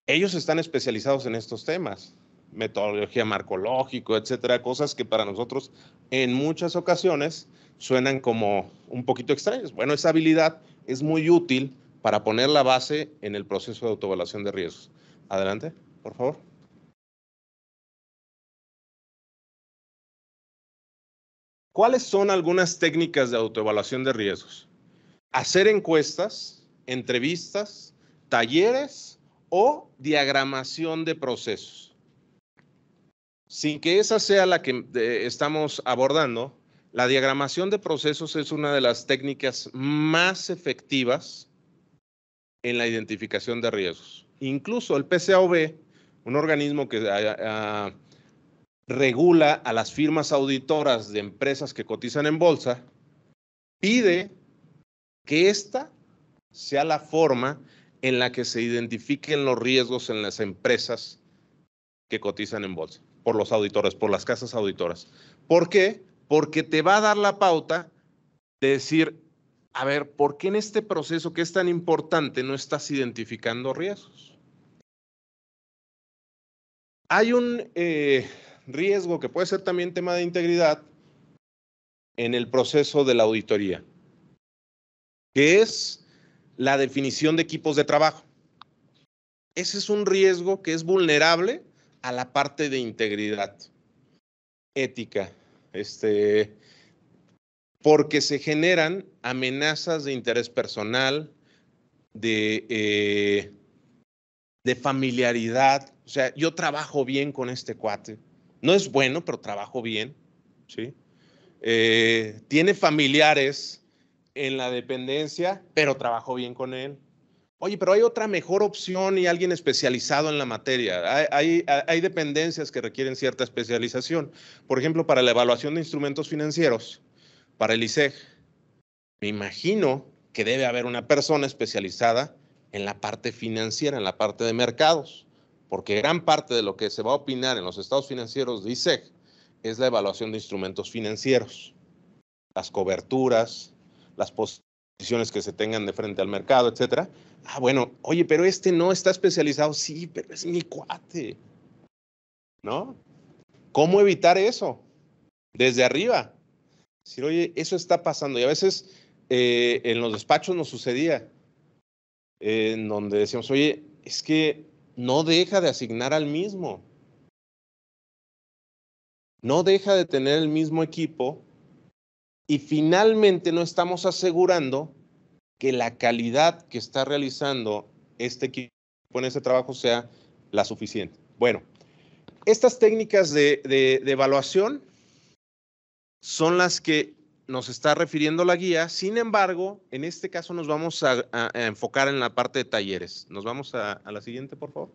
ellos están especializados en estos temas, metodología marcológico, etcétera, cosas que para nosotros en muchas ocasiones suenan como un poquito extrañas. Bueno, esa habilidad es muy útil para poner la base en el proceso de autoevaluación de riesgos. Adelante, por favor. ¿Cuáles son algunas técnicas de autoevaluación de riesgos? Hacer encuestas, entrevistas, talleres o diagramación de procesos. Sin que esa sea la que estamos abordando, la diagramación de procesos es una de las técnicas más efectivas en la identificación de riesgos. Incluso el PCAOB, un organismo que regula a las firmas auditoras de empresas que cotizan en bolsa, pide que esta sea la forma en la que se identifiquen los riesgos en las empresas que cotizan en bolsa, por los auditores, por las casas auditoras. ¿Por qué? Porque te va a dar la pauta de decir, a ver, ¿por qué en este proceso que es tan importante no estás identificando riesgos? Hay un riesgo que puede ser también tema de integridad en el proceso de la auditoría, que es la definición de equipos de trabajo. Ese es un riesgo que es vulnerable a la parte de integridad, ética, porque se generan amenazas de interés personal, de familiaridad O sea, yo trabajo bien con este cuate. No es bueno, pero trabajo bien, ¿sí? Tiene familiares en la dependencia, pero trabajo bien con él. Oye, pero hay otra mejor opción y alguien especializado en la materia. Hay dependencias que requieren cierta especialización. Por ejemplo, para la evaluación de instrumentos financieros, para el ISEG, me imagino que debe haber una persona especializada en la parte financiera, en la parte de mercados, porque gran parte de lo que se va a opinar en los estados financieros de ISEG es la evaluación de instrumentos financieros, las coberturas, las posiciones que se tengan de frente al mercado, etcétera. Ah, bueno, oye, pero este no está especializado. Sí, pero es mi cuate, ¿no? ¿Cómo evitar eso? Desde arriba. Decir, oye, eso está pasando. Y a veces en los despachos nos sucedía, en donde decíamos, oye, es que no deja de asignar al mismo. No deja de tener el mismo equipo y finalmente no estamos asegurando que la calidad que está realizando este equipo en ese trabajo sea la suficiente. Bueno, estas técnicas de evaluación son las que nos está refiriendo la guía. Sin embargo, en este caso nos vamos a enfocar en la parte de talleres. Nos vamos a la siguiente, por favor.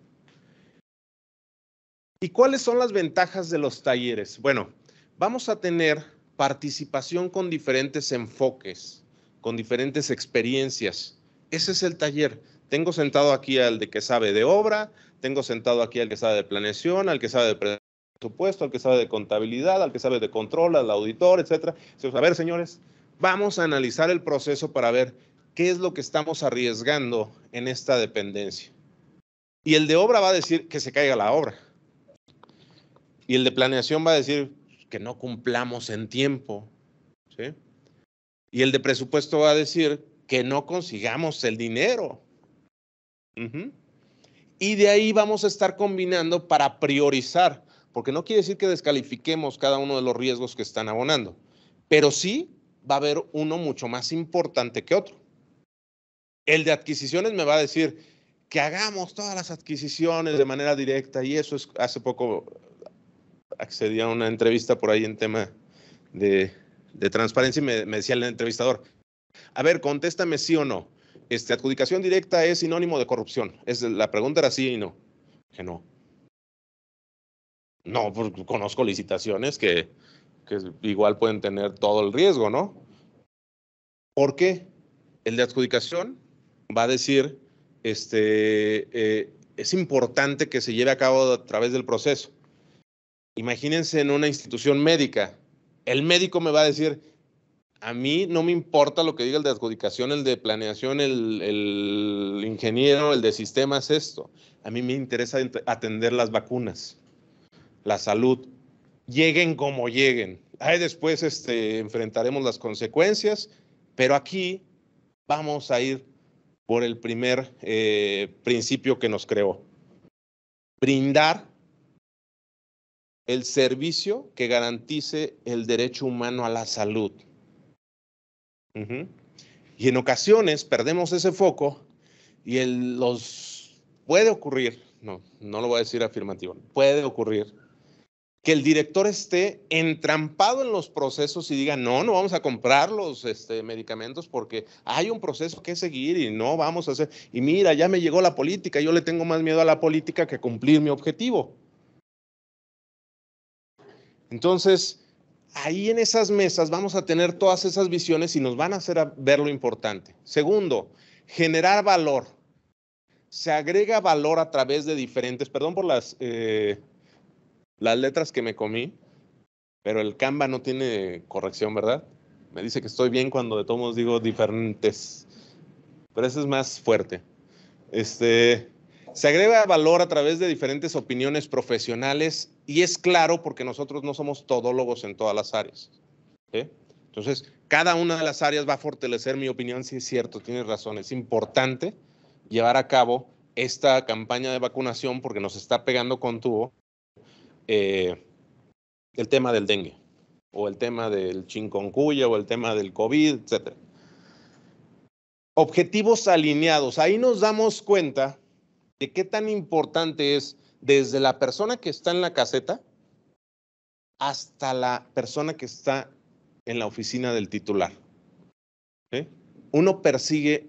¿Y cuáles son las ventajas de los talleres? Bueno, vamos a tener participación con diferentes enfoques, con diferentes experiencias. Ese es el taller. Tengo sentado aquí al de que sabe de obra, tengo sentado aquí al que sabe de planeación, al que sabe de presupuesto, al que sabe de contabilidad, al que sabe de control, al auditor, etcétera. A ver, señores, vamos a analizar el proceso para ver qué es lo que estamos arriesgando en esta dependencia. Y el de obra va a decir que se caiga la obra. Y el de planeación va a decir que no cumplamos en tiempo, ¿sí? Y el de presupuesto va a decir que no consigamos el dinero. Y de ahí vamos a estar combinando para priorizar, porque no quiere decir que descalifiquemos cada uno de los riesgos que están abonando, pero sí va a haber uno mucho más importante que otro. El de adquisiciones me va a decir que hagamos todas las adquisiciones de manera directa y eso es, hace poco accedí a una entrevista por ahí en tema de transparencia y me decía el entrevistador, a ver, contéstame sí o no. ¿Adjudicación directa es sinónimo de corrupción? La pregunta era sí y no. Dije, no. No, porque conozco licitaciones que igual pueden tener todo el riesgo, ¿no? ¿Por qué? El de adjudicación va a decir, es importante que se lleve a cabo a través del proceso. Imagínense en una institución médica. El médico me va a decir, a mí no me importa lo que diga el de adjudicación, el de planeación, el ingeniero, el de sistemas, esto. A mí me interesa atender las vacunas, la salud. Lleguen como lleguen. Ahí después enfrentaremos las consecuencias, pero aquí vamos a ir por el primer principio que nos creó. Brindar el servicio que garantice el derecho humano a la salud. Y en ocasiones perdemos ese foco y puede ocurrir, no lo voy a decir afirmativo, puede ocurrir que el director esté entrampado en los procesos y diga, no vamos a comprar los medicamentos porque hay un proceso que seguir y no vamos a hacer. Y mira, ya me llegó la política, yo le tengo más miedo a la política que cumplir mi objetivo. Entonces, ahí en esas mesas vamos a tener todas esas visiones y nos van a hacer ver lo importante. Segundo, generar valor. Se agrega valor a través de diferentes, perdón por las letras que me comí, pero el Canva no tiene corrección, ¿verdad? Me dice que estoy bien cuando de todos modos digo diferentes, pero eso es más fuerte. Se agrega valor a través de diferentes opiniones profesionales y es claro porque nosotros no somos todólogos en todas las áreas. ¿Sí? Entonces, cada una de las áreas va a fortalecer mi opinión, sí es cierto, tienes razón, es importante llevar a cabo esta campaña de vacunación porque nos está pegando con tubo el tema del dengue o el tema del chikungunya o el tema del COVID, etc. Objetivos alineados, ahí nos damos cuenta de qué tan importante es desde la persona que está en la caseta hasta la persona que está en la oficina del titular. ¿Sí? Uno persigue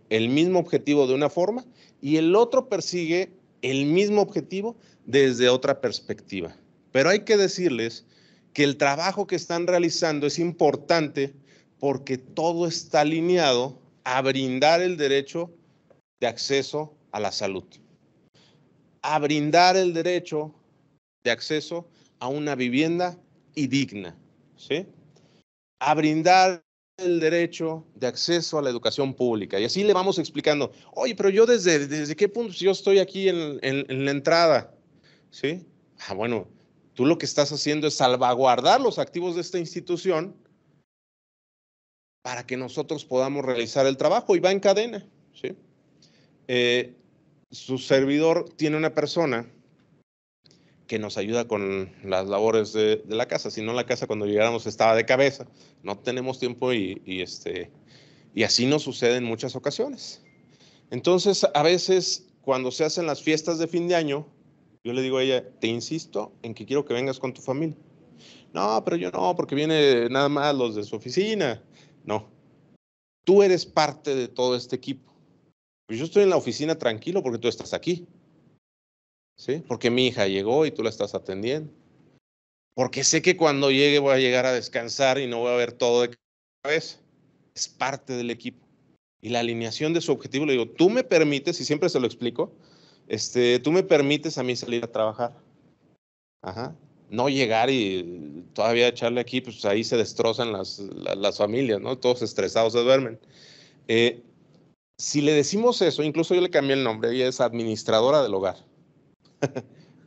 el mismo objetivo de una forma y el otro persigue el mismo objetivo desde otra perspectiva. Pero hay que decirles que el trabajo que están realizando es importante porque todo está alineado a brindar el derecho de acceso a la salud, a brindar el derecho de acceso a una vivienda y digna, ¿sí? A brindar el derecho de acceso a la educación pública. Y así le vamos explicando, oye, pero yo desde qué punto, si yo estoy aquí en la entrada, ¿sí? Bueno, tú lo que estás haciendo es salvaguardar los activos de esta institución para que nosotros podamos realizar el trabajo y va en cadena, ¿sí? Su servidor tiene una persona que nos ayuda con las labores de la casa. Si no, la casa cuando llegáramos estaba de cabeza. No tenemos tiempo y así nos sucede en muchas ocasiones. Entonces, a veces, cuando se hacen las fiestas de fin de año, yo le digo a ella, te insisto en que quiero que vengas con tu familia. No, pero yo no, porque viene nada más los de su oficina. No, tú eres parte de todo este equipo. Pues yo estoy en la oficina tranquilo porque tú estás aquí. ¿Sí? Porque mi hija llegó y tú la estás atendiendo. Porque sé que cuando llegue voy a llegar a descansar y no voy a ver todo de cabeza. Es parte del equipo. Y la alineación de su objetivo, le digo, tú me permites, y siempre se lo explico, tú me permites a mí salir a trabajar. Ajá. No llegar y todavía echarle aquí, pues ahí se destrozan las familias, ¿no? Todos estresados se duermen. Si le decimos eso, incluso yo le cambié el nombre, ella es administradora del hogar.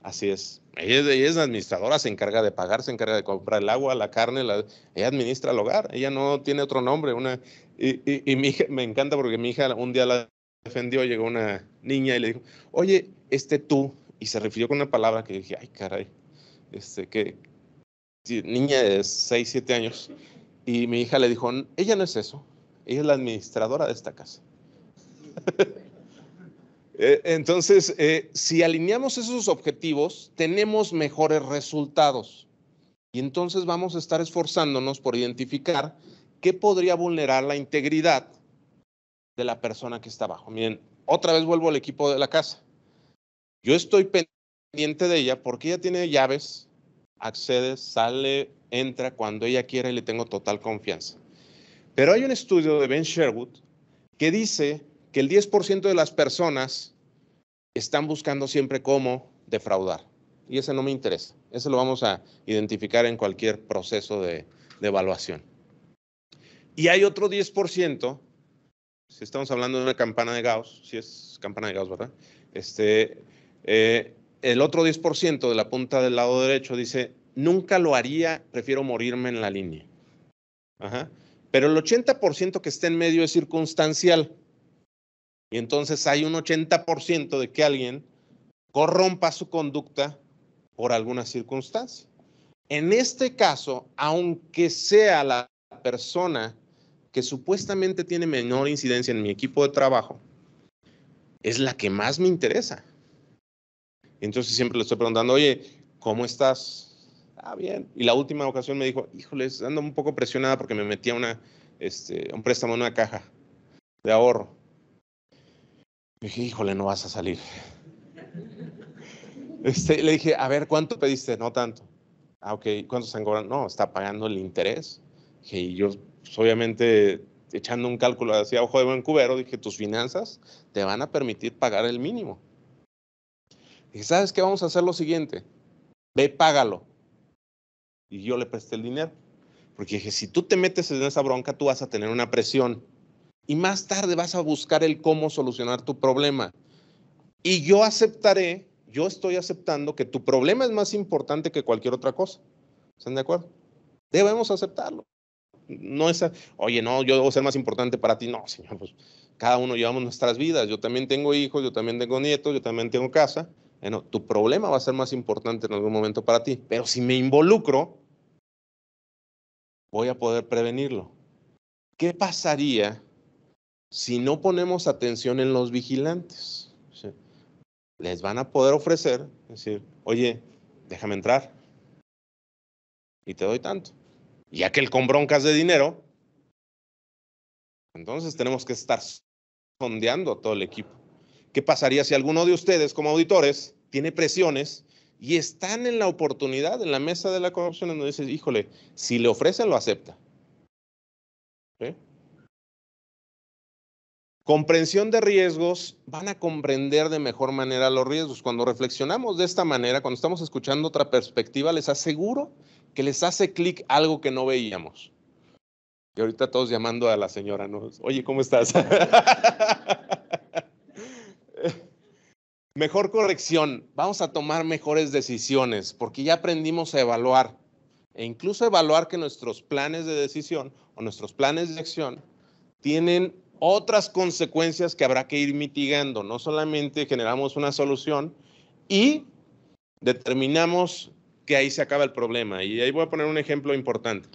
Así es. Ella es la administradora, se encarga de pagar, se encarga de comprar el agua, la carne, ella administra el hogar, ella no tiene otro nombre. Y mi hija, me encanta porque mi hija un día la defendió, llegó una niña y le dijo, oye, tú, y se refirió con una palabra que dije, ay, caray, que niña de 6, 7 años, y mi hija le dijo, ella no es eso, ella es la administradora de esta casa. Entonces, si alineamos esos objetivos, tenemos mejores resultados. Y entonces vamos a estar esforzándonos por identificar qué podría vulnerar la integridad de la persona que está abajo. Miren, otra vez vuelvo al equipo de la casa. Yo estoy pendiente de ella porque ella tiene llaves, accede, sale, entra cuando ella quiera y le tengo total confianza. Pero hay un estudio de Ben Sherwood que dice que el 10% de las personas están buscando siempre cómo defraudar. Y ese no me interesa. Ese lo vamos a identificar en cualquier proceso de evaluación. Y hay otro 10%, si estamos hablando de una campana de Gauss, si es campana de Gauss, ¿verdad? El otro 10% de la punta del lado derecho dice, nunca lo haría, prefiero morirme en la línea. Ajá. Pero el 80% que está en medio es circunstancial. Y entonces hay un 80% de que alguien corrompa su conducta por alguna circunstancia. En este caso, aunque sea la persona que supuestamente tiene menor incidencia en mi equipo de trabajo, es la que más me interesa. Entonces siempre le estoy preguntando, oye, ¿cómo estás? Ah, bien. Y la última ocasión me dijo, híjole, ando un poco presionada porque me metí a un préstamo en una caja de ahorro. Y dije, híjole, no vas a salir. Le dije, a ver, ¿cuánto pediste? No tanto. Ah, ok, ¿cuánto están cobrando? No, está pagando el interés. Dije, y yo, pues, obviamente, echando un cálculo hacia ojo de buen cubero, dije, tus finanzas te van a permitir pagar el mínimo. Dije, ¿sabes qué? Vamos a hacer lo siguiente. Ve, págalo. Y yo le presté el dinero. Porque dije, si tú te metes en esa bronca, tú vas a tener una presión. Y más tarde vas a buscar el cómo solucionar tu problema. Y yo estoy aceptando que tu problema es más importante que cualquier otra cosa. ¿Están de acuerdo? Debemos aceptarlo. No es, oye, no, yo debo ser más importante para ti. No, señor, pues cada uno llevamos nuestras vidas. Yo también tengo hijos, yo también tengo nietos, yo también tengo casa. Bueno, tu problema va a ser más importante en algún momento para ti. Pero si me involucro, voy a poder prevenirlo. ¿Qué pasaría si no ponemos atención en los vigilantes? ¿Sí? les van a poder ofrecer, decir, oye, déjame entrar y te doy tanto. Ya que él con broncas de dinero, entonces tenemos que estar sondeando a todo el equipo. ¿Qué pasaría si alguno de ustedes como auditores tiene presiones y están en la oportunidad, en la mesa de la corrupción, donde dice, híjole, si le ofrecen, lo acepta? ¿Sí? Comprensión de riesgos, van a comprender de mejor manera los riesgos. Cuando reflexionamos de esta manera, cuando estamos escuchando otra perspectiva, les aseguro que les hace clic algo que no veíamos. Y ahorita todos llamando a la señora, ¿no? Oye, ¿cómo estás? Mejor corrección, vamos a tomar mejores decisiones porque ya aprendimos a evaluar e incluso evaluar que nuestros planes de decisión o nuestros planes de acción tienen otras consecuencias que habrá que ir mitigando. No solamente generamos una solución y determinamos que ahí se acaba el problema. Y ahí voy a poner un ejemplo importante.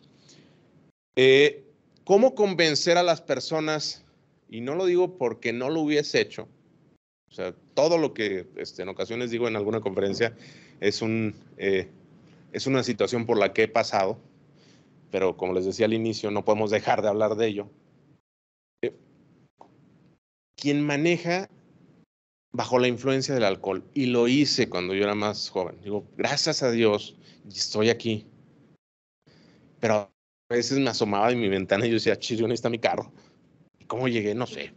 ¿Cómo convencer a las personas? Y no lo digo porque no lo hubiese hecho. O sea, todo lo que en ocasiones digo en alguna conferencia es una situación por la que he pasado, pero como les decía al inicio, no podemos dejar de hablar de ello. Quien maneja bajo la influencia del alcohol, y lo hice cuando yo era más joven, digo, gracias a Dios, estoy aquí. Pero a veces me asomaba en mi ventana y yo decía, chis, yo necesito mi carro. ¿Y cómo llegué? No sé.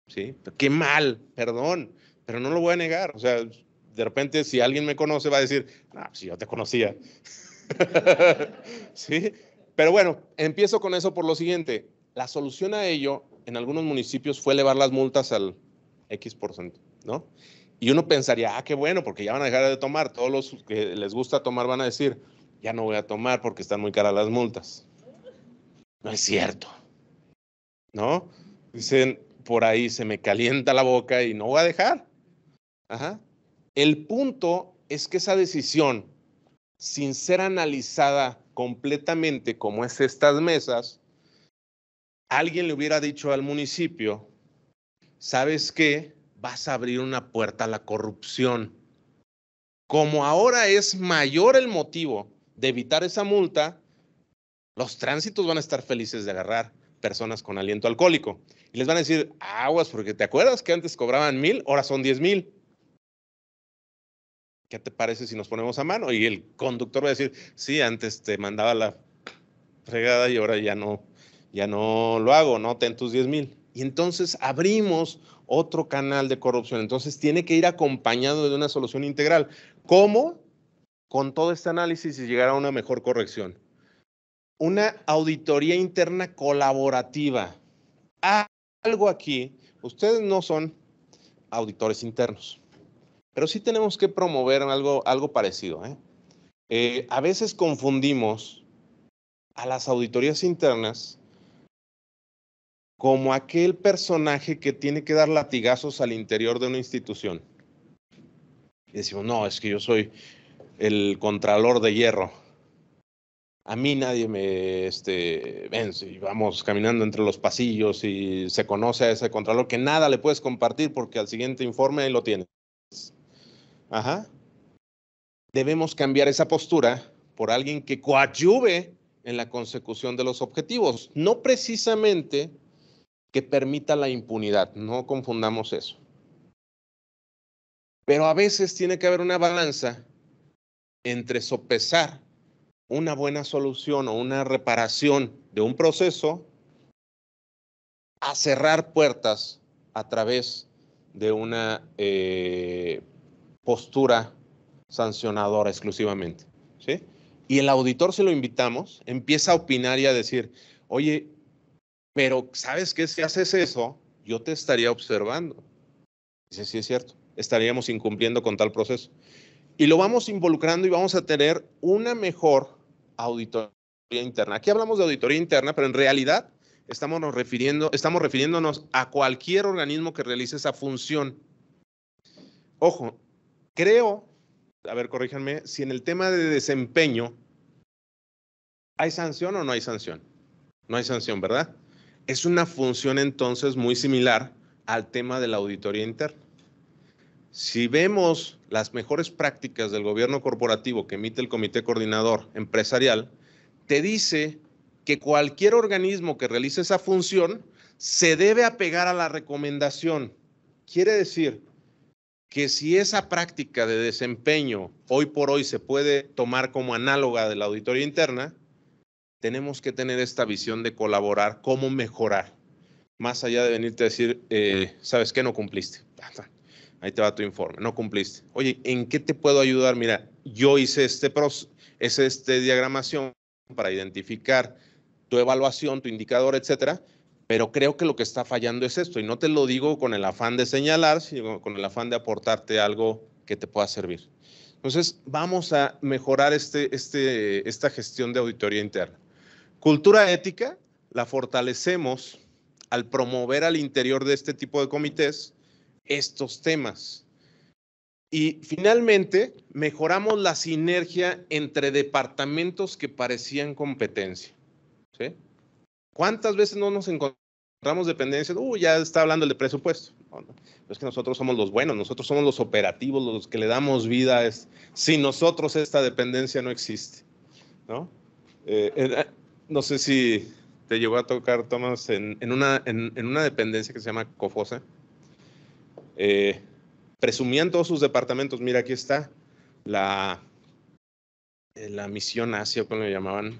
¿Sí? Qué mal, perdón, pero no lo voy a negar. O sea, de repente si alguien me conoce va a decir, ah, pues yo te conocía. ¿Sí? Pero bueno, empiezo con eso por lo siguiente. La solución a ello en algunos municipios fue elevar las multas al X%, ¿no? Y uno pensaría, ah, qué bueno, porque ya van a dejar de tomar. Todos los que les gusta tomar van a decir, ya no voy a tomar porque están muy caras las multas. No es cierto, ¿no? Dicen, por ahí se me calienta la boca y no voy a dejar. Ajá. El punto es que esa decisión, sin ser analizada completamente como es estas mesas, alguien le hubiera dicho al municipio, ¿sabes qué? Vas a abrir una puerta a la corrupción. Como ahora es mayor el motivo de evitar esa multa, los tránsitos van a estar felices de agarrar personas con aliento alcohólico. Y les van a decir, aguas, porque te acuerdas que antes cobraban 1,000, ahora son 10,000. ¿Qué te parece si nos ponemos a mano? Y el conductor va a decir, sí, antes te mandaba la fregada y ahora ya no lo hago, ¿no? Ten tus 10,000. Y entonces abrimos otro canal de corrupción. Entonces tiene que ir acompañado de una solución integral. ¿Cómo? Con todo este análisis y llegar a una mejor corrección. Una auditoría interna colaborativa. Algo aquí, ustedes no son auditores internos, pero sí tenemos que promover algo parecido. A veces confundimos a las auditorías internas como aquel personaje que tiene que dar latigazos al interior de una institución. Y decimos, no, es que yo soy el contralor de hierro. A mí nadie me vence y vamos caminando entre los pasillos y se conoce a ese contralor que nada le puedes compartir porque al siguiente informe ahí lo tienes. Ajá. Debemos cambiar esa postura por alguien que coadyuve en la consecución de los objetivos, no precisamente que permita la impunidad, no confundamos eso. Pero a veces tiene que haber una balanza entre sopesar una buena solución o una reparación de un proceso a cerrar puertas a través de una postura sancionadora exclusivamente, ¿sí? Y el auditor, si lo invitamos, empieza a opinar y a decir, oye, pero ¿sabes qué? Si haces eso, yo te estaría observando. Dice, sí es cierto, estaríamos incumpliendo con tal proceso. Y lo vamos involucrando y vamos a tener una mejor auditoría interna. Aquí hablamos de auditoría interna, pero en realidad estamos refiriéndonos a cualquier organismo que realice esa función. Ojo, creo, a ver, corríjanme, si en el tema de desempeño ¿hay sanción o no hay sanción? No hay sanción, ¿verdad? Es una función entonces muy similar al tema de la auditoría interna. Si vemos las mejores prácticas del gobierno corporativo que emite el Comité Coordinador Empresarial, te dice que cualquier organismo que realice esa función se debe apegar a la recomendación. Quiere decir que si esa práctica de desempeño hoy por hoy se puede tomar como análoga de la auditoría interna, tenemos que tener esta visión de colaborar, cómo mejorar, más allá de venirte a decir, ¿sabes qué? No cumpliste. Ahí te va tu informe, no cumpliste. Oye, ¿en qué te puedo ayudar? Mira, yo hice esta diagramación para identificar tu evaluación, tu indicador, etcétera, pero creo que lo que está fallando es esto, y no te lo digo con el afán de señalar, sino con el afán de aportarte algo que te pueda servir. Entonces, vamos a mejorar esta gestión de auditoría interna. Cultura ética la fortalecemos al promover al interior de este tipo de comités estos temas. Y finalmente, mejoramos la sinergia entre departamentos que parecían competencia. ¿Sí? ¿Cuántas veces no nos encontramos dependencias? Ya está hablando el de presupuesto. No, es que nosotros somos los buenos, nosotros somos los operativos, los que le damos vida. Sin nosotros esta dependencia no existe, ¿no? No sé si te llegó a tocar, Tomás, en una dependencia que se llama COFOSA. Presumían todos sus departamentos. Mira, aquí está la misión Asia, ¿cómo le llamaban?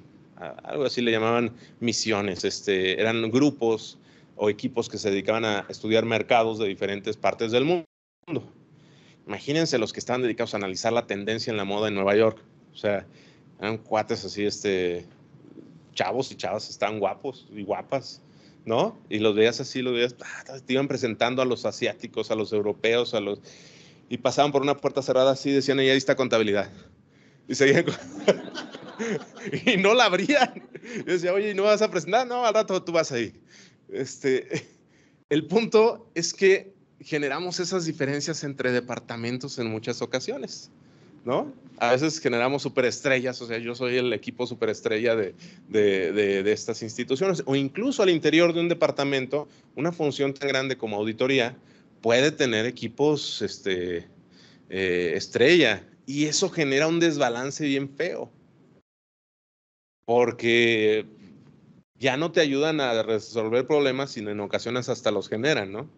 Algo así le llamaban misiones. Eran grupos o equipos que se dedicaban a estudiar mercados de diferentes partes del mundo. Imagínense los que estaban dedicados a analizar la tendencia en la moda en Nueva York. O sea, eran cuates así, chavos y chavas, estaban guapos y guapas, ¿no? Y los veías así, te iban presentando a los asiáticos, a los europeos, y pasaban por una puerta cerrada así, decían, ahí está contabilidad. Y seguían y no la abrían. Yo decía, oye, ¿y no vas a presentar? No, al rato tú vas ahí. El punto es que generamos esas diferencias entre departamentos en muchas ocasiones, ¿no? A veces generamos superestrellas, o sea, yo soy el equipo superestrella de estas instituciones, o incluso al interior de un departamento, una función tan grande como auditoría puede tener equipos estrella, y eso genera un desbalance bien feo, porque ya no te ayudan a resolver problemas, sino en ocasiones hasta los generan, ¿no?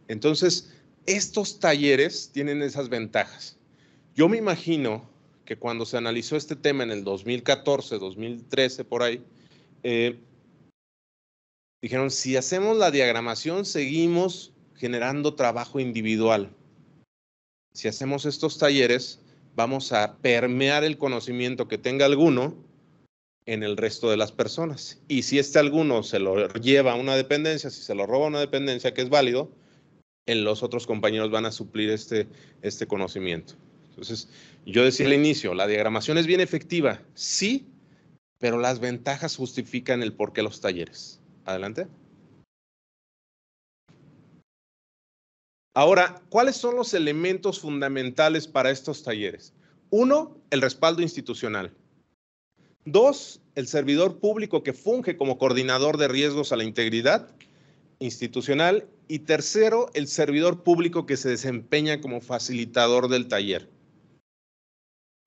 Entonces, estos talleres tienen esas ventajas. Yo me imagino que cuando se analizó este tema en el 2014, 2013, por ahí, dijeron, si hacemos la diagramación, seguimos generando trabajo individual. Si hacemos estos talleres, vamos a permear el conocimiento que tenga alguno en el resto de las personas. Y si alguno se lo lleva a una dependencia, si se lo roba a una dependencia que es válido, los otros compañeros van a suplir este conocimiento. Entonces, yo decía al inicio, la diagramación es bien efectiva, sí, pero las ventajas justifican el porqué los talleres. Adelante. Ahora, ¿cuáles son los elementos fundamentales para estos talleres? 1, el respaldo institucional. 2, el servidor público que funge como coordinador de riesgos a la integridad institucional. Y 3, el servidor público que se desempeña como facilitador del taller.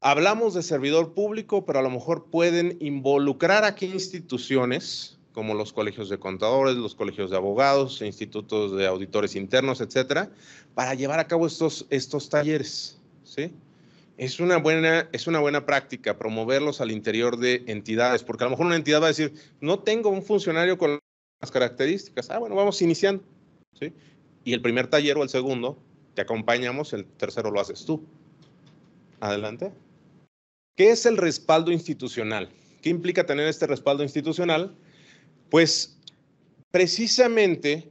Hablamos de servidor público, pero a lo mejor pueden involucrar aquí instituciones como los colegios de contadores, los colegios de abogados, institutos de auditores internos, etcétera, para llevar a cabo estos talleres, ¿sí? Es una buena práctica promoverlos al interior de entidades, porque a lo mejor una entidad va a decir, no tengo un funcionario con las características. Bueno, vamos iniciando, ¿sí? Y el primer taller o el segundo te acompañamos, el tercero lo haces tú. Adelante. ¿Qué es el respaldo institucional? ¿Qué implica tener este respaldo institucional? Pues precisamente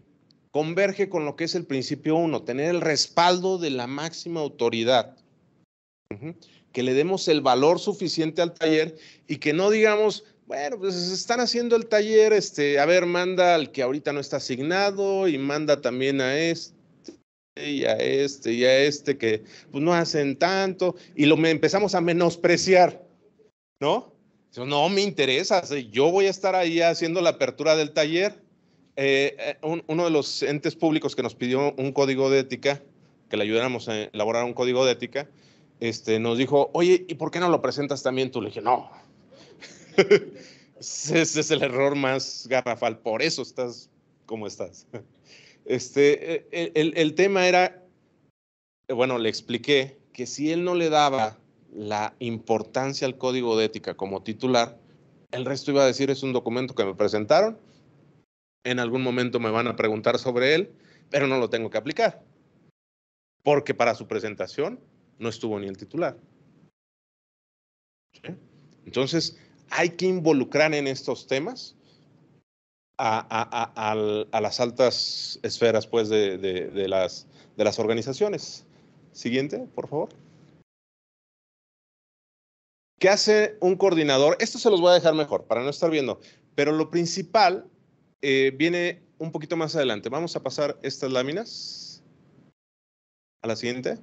converge con lo que es el principio 1, tener el respaldo de la máxima autoridad. Que le demos el valor suficiente al taller y que no digamos, bueno, pues están haciendo el taller, a ver, manda al que ahorita no está asignado y manda también a y a que pues no hacen tanto, y empezamos a menospreciar, ¿no? Eso no me interesa, yo voy a estar ahí haciendo la apertura del taller. Uno de los entes públicos que nos pidió un código de ética que le ayudáramos a elaborar un código de ética, nos dijo, oye, ¿y por qué no lo presentas también tú? Le dije, no. Ese es el error más garrafal, por eso estás como estás. El tema era, bueno, le expliqué que si él no le daba la importancia al código de ética como titular, el resto iba a decir es un documento que me presentaron, en algún momento me van a preguntar sobre él, pero no lo tengo que aplicar, porque para su presentación no estuvo ni el titular. ¿Sí? Entonces, hay que involucrar en estos temas a las altas esferas pues, de las organizaciones. Siguiente, por favor. ¿Qué hace un coordinador? Esto se los voy a dejar mejor para no estar viendo, pero lo principal viene un poquito más adelante. Vamos a pasar estas láminas a la siguiente.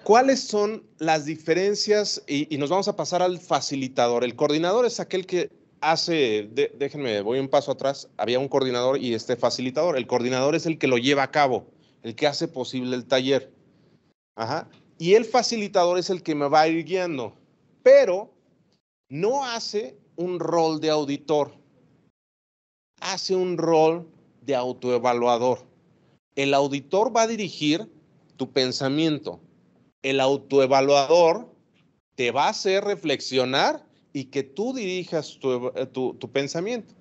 ¿Cuáles son las diferencias? Y nos vamos a pasar al facilitador. El coordinador es aquel que hace, déjenme, voy un paso atrás, había un coordinador y facilitador. El coordinador es el que lo lleva a cabo, el que hace posible el taller. Ajá. Y el facilitador es el que me va a ir guiando, pero no hace un rol de auditor, hace un rol de autoevaluador. El auditor va a dirigir tu pensamiento. El autoevaluador te va a hacer reflexionar y que tú dirijas tu pensamiento.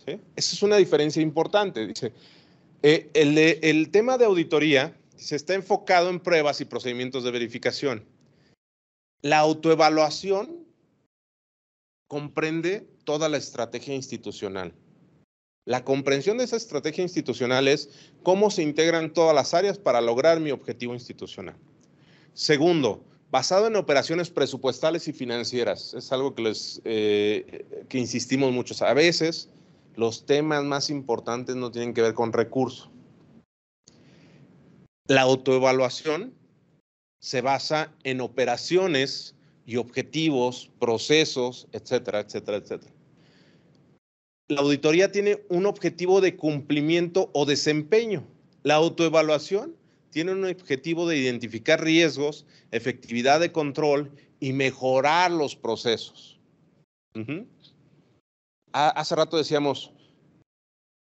¿Sí? Esa es una diferencia importante. Dice, el tema de auditoría se está enfocado en pruebas y procedimientos de verificación. La autoevaluación comprende toda la estrategia institucional. La comprensión de esa estrategia institucional es cómo se integran todas las áreas para lograr mi objetivo institucional. Segundo, basado en operaciones presupuestales y financieras. Es algo que insistimos mucho. A veces los temas más importantes no tienen que ver con recursos. La autoevaluación se basa en operaciones y objetivos, procesos, etcétera, etcétera, etcétera. La auditoría tiene un objetivo de cumplimiento o desempeño. La autoevaluación tiene un objetivo de identificar riesgos, efectividad de control y mejorar los procesos. Hace rato decíamos,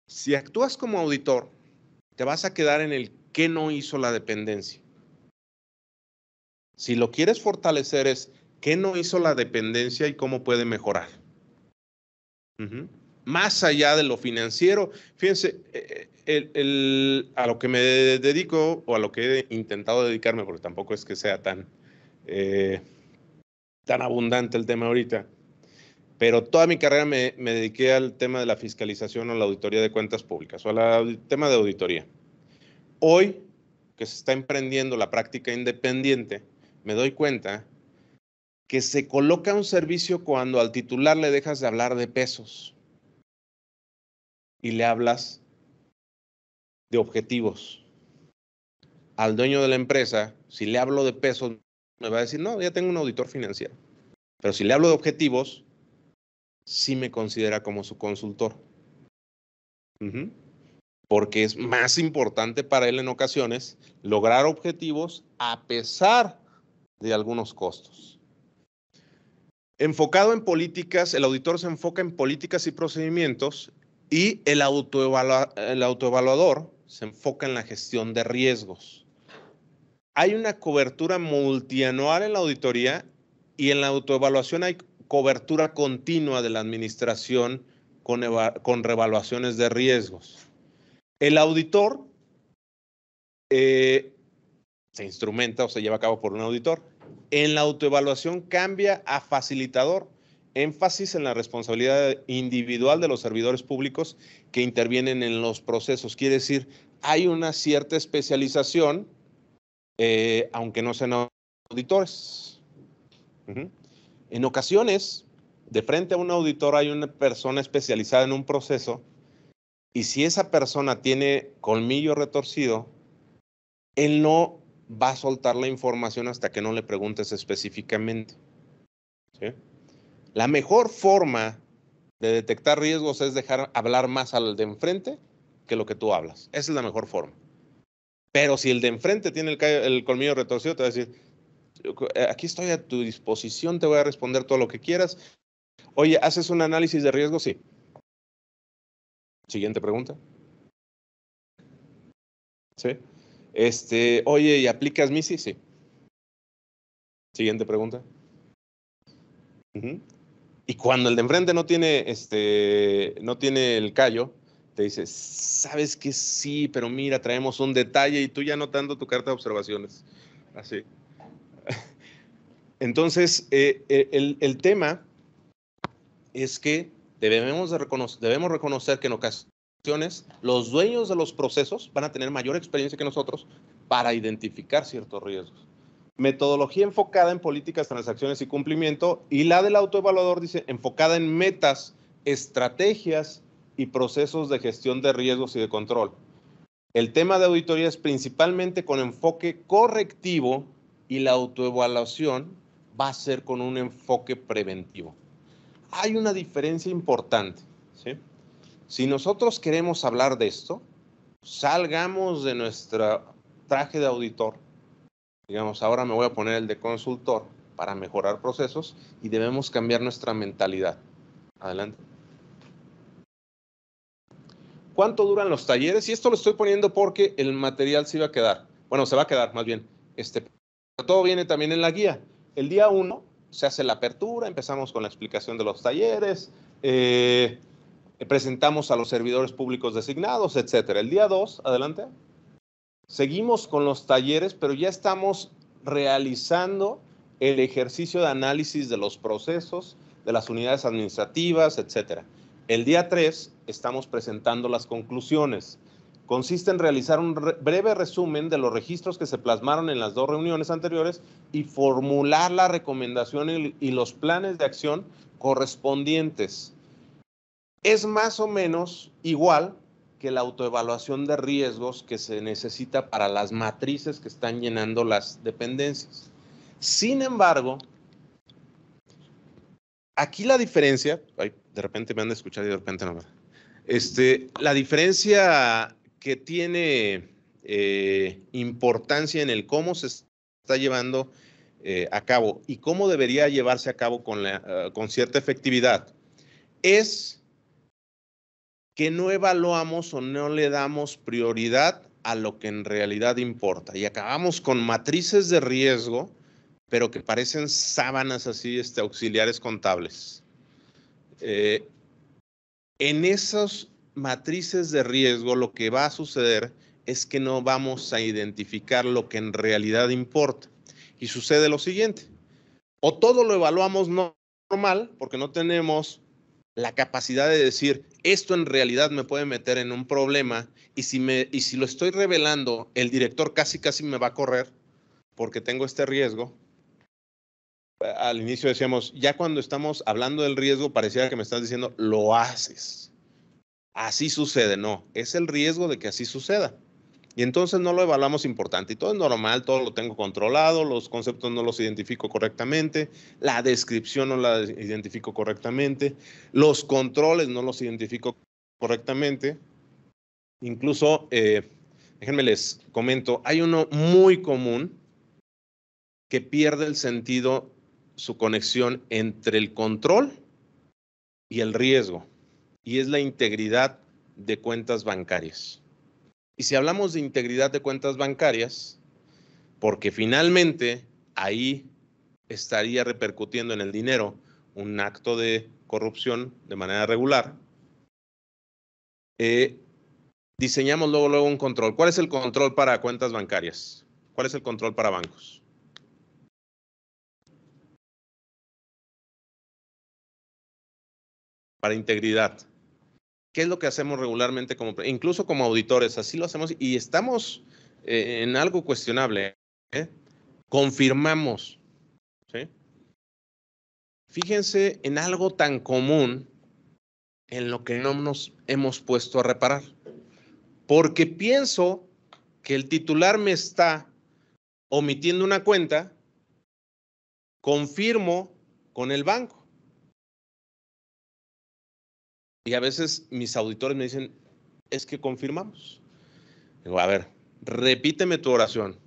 si actúas como auditor, te vas a quedar en el qué no hizo la dependencia. Si lo quieres fortalecer es qué no hizo la dependencia y cómo puede mejorar. Más allá de lo financiero, fíjense, a lo que me dedico o a lo que he intentado dedicarme, porque tampoco es que sea tan abundante el tema ahorita, pero toda mi carrera me dediqué al tema de la fiscalización o la auditoría de cuentas públicas o al tema de auditoría. Hoy, que se está emprendiendo la práctica independiente, me doy cuenta que se coloca un servicio cuando al titular le dejas de hablar de pesos y le hablas de objetivos. Al dueño de la empresa, si le hablo de pesos, me va a decir, no, ya tengo un auditor financiero. Pero si le hablo de objetivos, sí me considera como su consultor. Porque es más importante para él en ocasiones lograr objetivos a pesar de algunos costos. Enfocado en políticas, el auditor se enfoca en políticas y procedimientos y el autoevaluador se enfoca en la gestión de riesgos. Hay una cobertura multianual en la auditoría y en la autoevaluación hay cobertura continua de la administración con revaluaciones de riesgos. El auditor se instrumenta o se lleva a cabo por un auditor. En la autoevaluación cambia a facilitador, énfasis en la responsabilidad individual de los servidores públicos que intervienen en los procesos. Quiere decir, hay una cierta especialización, aunque no sean auditores. En ocasiones, de frente a un auditor hay una persona especializada en un proceso y si esa persona tiene colmillo retorcido, él no va a soltar la información hasta que no le preguntes específicamente. ¿Sí? La mejor forma de detectar riesgos es dejar hablar más al de enfrente que lo que tú hablas. Esa es la mejor forma. Pero si el de enfrente tiene el colmillo retorcido, te va a decir, aquí estoy a tu disposición, te voy a responder todo lo que quieras. Oye, ¿haces un análisis de riesgo? Sí. Siguiente pregunta. ¿Sí? Oye, ¿y aplicas MISI? Sí. Siguiente pregunta. Y cuando el de enfrente no tiene, no tiene el callo, te dice, sabes que sí, pero mira, traemos un detalle y tú ya anotando tu carta de observaciones. Así. Entonces, el tema es que debemos reconocer que en ocasiones los dueños de los procesos van a tener mayor experiencia que nosotros para identificar ciertos riesgos. Metodología enfocada en políticas, transacciones y cumplimiento, y la del autoevaluador dice enfocada en metas, estrategias y procesos de gestión de riesgos y de control. El tema de auditoría es principalmente con enfoque correctivo y la autoevaluación va a ser con un enfoque preventivo. Hay una diferencia importante, ¿sí? Si nosotros queremos hablar de esto, salgamos de nuestro traje de auditor. Digamos, ahora me voy a poner el de consultor para mejorar procesos y debemos cambiar nuestra mentalidad. Adelante. ¿Cuánto duran los talleres? Y esto lo estoy poniendo porque el material se iba a quedar. Bueno, se va a quedar más bien. Todo viene también en la guía. El día 1 se hace la apertura, empezamos con la explicación de los talleres, presentamos a los servidores públicos designados, etcétera. El día 2, adelante. Seguimos con los talleres, pero ya estamos realizando el ejercicio de análisis de los procesos, de las unidades administrativas, etcétera. El día 3 estamos presentando las conclusiones. Consiste en realizar un breve resumen de los registros que se plasmaron en las 2 reuniones anteriores y formular la recomendación y los planes de acción correspondientes. Es más o menos igual que la autoevaluación de riesgos que se necesita para las matrices que están llenando las dependencias. Sin embargo, aquí la diferencia, de repente me han de escuchar y de repente no. La diferencia que tiene importancia en el cómo se está llevando a cabo y cómo debería llevarse a cabo con cierta efectividad es que no evaluamos o no le damos prioridad a lo que en realidad importa. Y acabamos con matrices de riesgo, pero que parecen sábanas así, auxiliares contables. En esas matrices de riesgo lo que va a suceder es que no vamos a identificar lo que en realidad importa. Y sucede lo siguiente, o todo lo evaluamos normal, porque no tenemos la capacidad de decir, esto en realidad me puede meter en un problema, y si lo estoy revelando, el director casi me va a correr porque tengo este riesgo. Al inicio decíamos, ya cuando estamos hablando del riesgo, pareciera que me estás diciendo, lo haces. Así sucede. No, es el riesgo de que así suceda. Y entonces no lo evaluamos importante. Y todo es normal, todo lo tengo controlado, los conceptos no los identifico correctamente, la descripción no la identifico correctamente, los controles no los identifico correctamente. Incluso, déjenme les comento, hay uno muy común que pierde el sentido, su conexión entre el control y el riesgo, y es la integridad de cuentas bancarias. Y si hablamos de integridad de cuentas bancarias, porque finalmente ahí estaría repercutiendo en el dinero un acto de corrupción de manera regular, diseñamos luego un control. ¿Cuál es el control para cuentas bancarias? ¿Cuál es el control para bancos? Para integridad. ¿Qué es lo que hacemos regularmente incluso como auditores? Así lo hacemos y estamos en algo cuestionable. Confirmamos. ¿Sí? Fíjense en algo tan común en lo que no nos hemos puesto a reparar. Porque pienso que el titular me está omitiendo una cuenta, confirmo con el banco. Y a veces mis auditores me dicen, es que confirmamos. Digo, a ver, repíteme tu oración.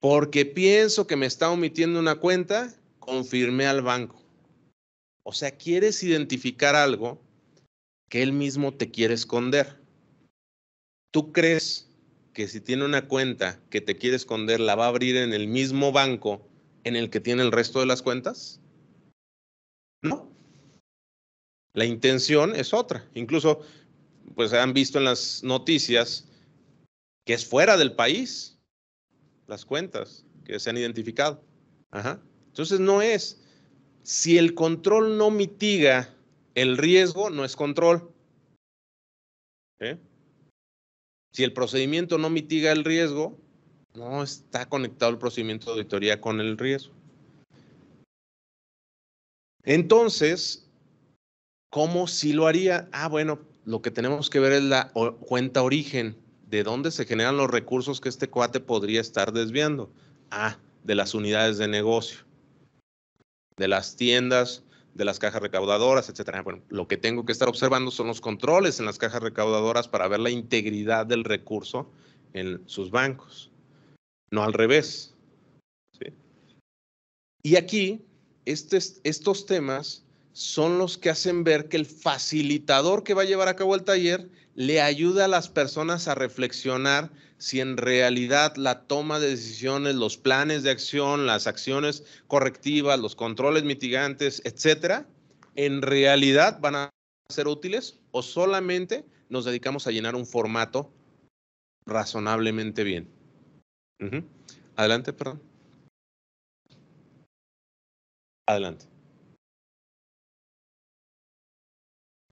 Porque pienso que me está omitiendo una cuenta, confirmé al banco. O sea, quieres identificar algo que él mismo te quiere esconder. ¿Tú crees que si tiene una cuenta que te quiere esconder, la va a abrir en el mismo banco en el que tiene el resto de las cuentas? No. La intención es otra. Incluso, pues han visto en las noticias que es fuera del país las cuentas que se han identificado. Ajá. Entonces no es. Si el control no mitiga el riesgo, no es control. ¿Eh? Si el procedimiento no mitiga el riesgo, no está conectado el procedimiento de auditoría con el riesgo. Entonces, ¿cómo sí lo haría? Ah, bueno, lo que tenemos que ver es la cuenta origen, de dónde se generan los recursos que este cuate podría estar desviando. Ah, de las unidades de negocio, de las tiendas, de las cajas recaudadoras, etcétera. Bueno, lo que tengo que estar observando son los controles en las cajas recaudadoras para ver la integridad del recurso en sus bancos, no al revés. ¿Sí? Y aquí, estos temas son los que hacen ver que el facilitador que va a llevar a cabo el taller le ayuda a las personas a reflexionar si en realidad la toma de decisiones, los planes de acción, las acciones correctivas, los controles mitigantes, etcétera, en realidad van a ser útiles o solamente nos dedicamos a llenar un formato razonablemente bien. Adelante, perdón. Adelante.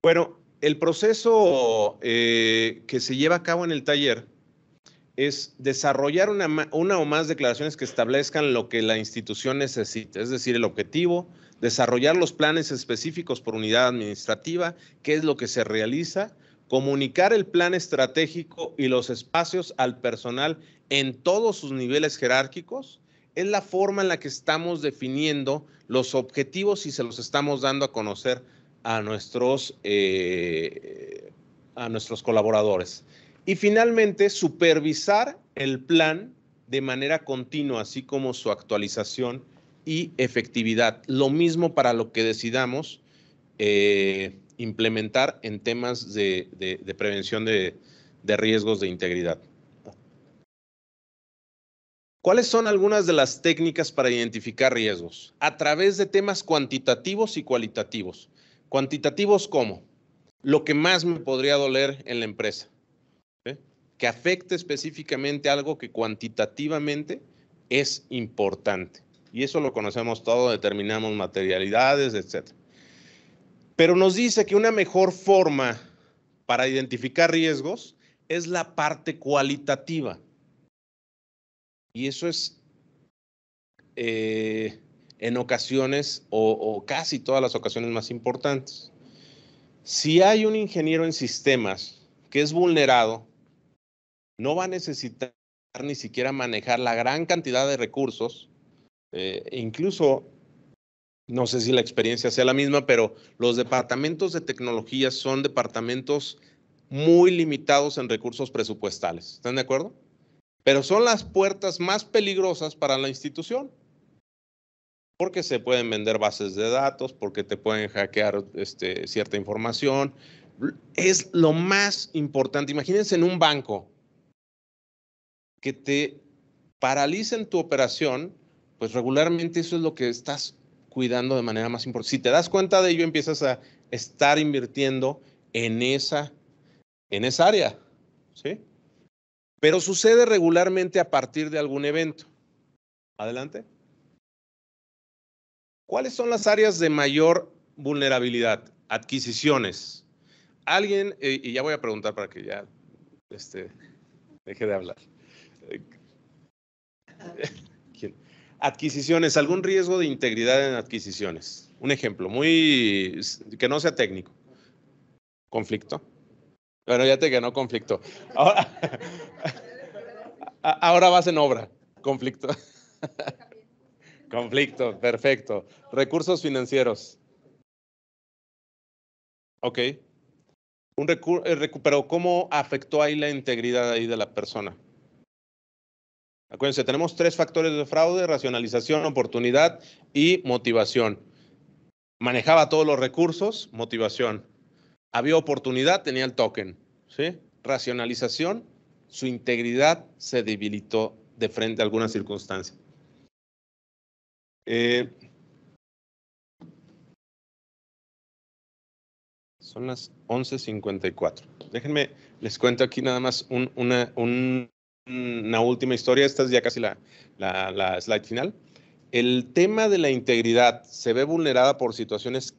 Bueno, el proceso que se lleva a cabo en el taller es desarrollar una o más declaraciones que establezcan lo que la institución necesita, es decir, el objetivo, desarrollar los planes específicos por unidad administrativa, qué es lo que se realiza, comunicar el plan estratégico y los espacios al personal en todos sus niveles jerárquicos. Es la forma en la que estamos definiendo los objetivos y se los estamos dando a conocer a nuestros colaboradores. Y finalmente, supervisar el plan de manera continua, así como su actualización y efectividad. Lo mismo para lo que decidamos implementar en temas de prevención de riesgos de integridad. ¿Cuáles son algunas de las técnicas para identificar riesgos? A través de temas cuantitativos y cualitativos. Cuantitativos, ¿cómo? Lo que más me podría doler en la empresa. Que afecte específicamente algo que cuantitativamente es importante. Y eso lo conocemos todo, determinamos materialidades, etc. Pero nos dice que una mejor forma para identificar riesgos es la parte cualitativa. Y eso es en ocasiones o casi todas las ocasiones más importantes. Si hay un ingeniero en sistemas que es vulnerado, no va a necesitar ni siquiera manejar la gran cantidad de recursos, incluso, no sé si la experiencia sea la misma, pero los departamentos de tecnología son departamentos muy limitados en recursos presupuestales. ¿Están de acuerdo? Pero son las puertas más peligrosas para la institución, porque se pueden vender bases de datos, porque te pueden hackear cierta información. Es lo más importante. Imagínense en un banco que te paralicen tu operación, pues regularmente eso es lo que estás cuidando de manera más importante. Si te das cuenta de ello, empiezas a estar invirtiendo en esa área, ¿sí? Pero sucede regularmente a partir de algún evento. Adelante. ¿Cuáles son las áreas de mayor vulnerabilidad? Adquisiciones. Alguien, y ya voy a preguntar para que ya deje de hablar. ¿Quién? Adquisiciones, ¿algún riesgo de integridad en adquisiciones? Un ejemplo, que no sea técnico. ¿Conflicto? Bueno, ya te ganó conflicto. Ahora vas en obra. Conflicto. Conflicto, perfecto. Recursos financieros. Ok. Pero ¿cómo afectó ahí la integridad ahí de la persona? Acuérdense, tenemos 3 factores de fraude: racionalización, oportunidad y motivación. Manejaba todos los recursos, motivación. Había oportunidad, tenía el token, ¿sí? Racionalización, su integridad se debilitó de frente a alguna circunstancia. Son las 11:54. Déjenme, les cuento aquí nada más una última historia. Esta es ya casi la slide final. El tema de la integridad se ve vulnerada por situaciones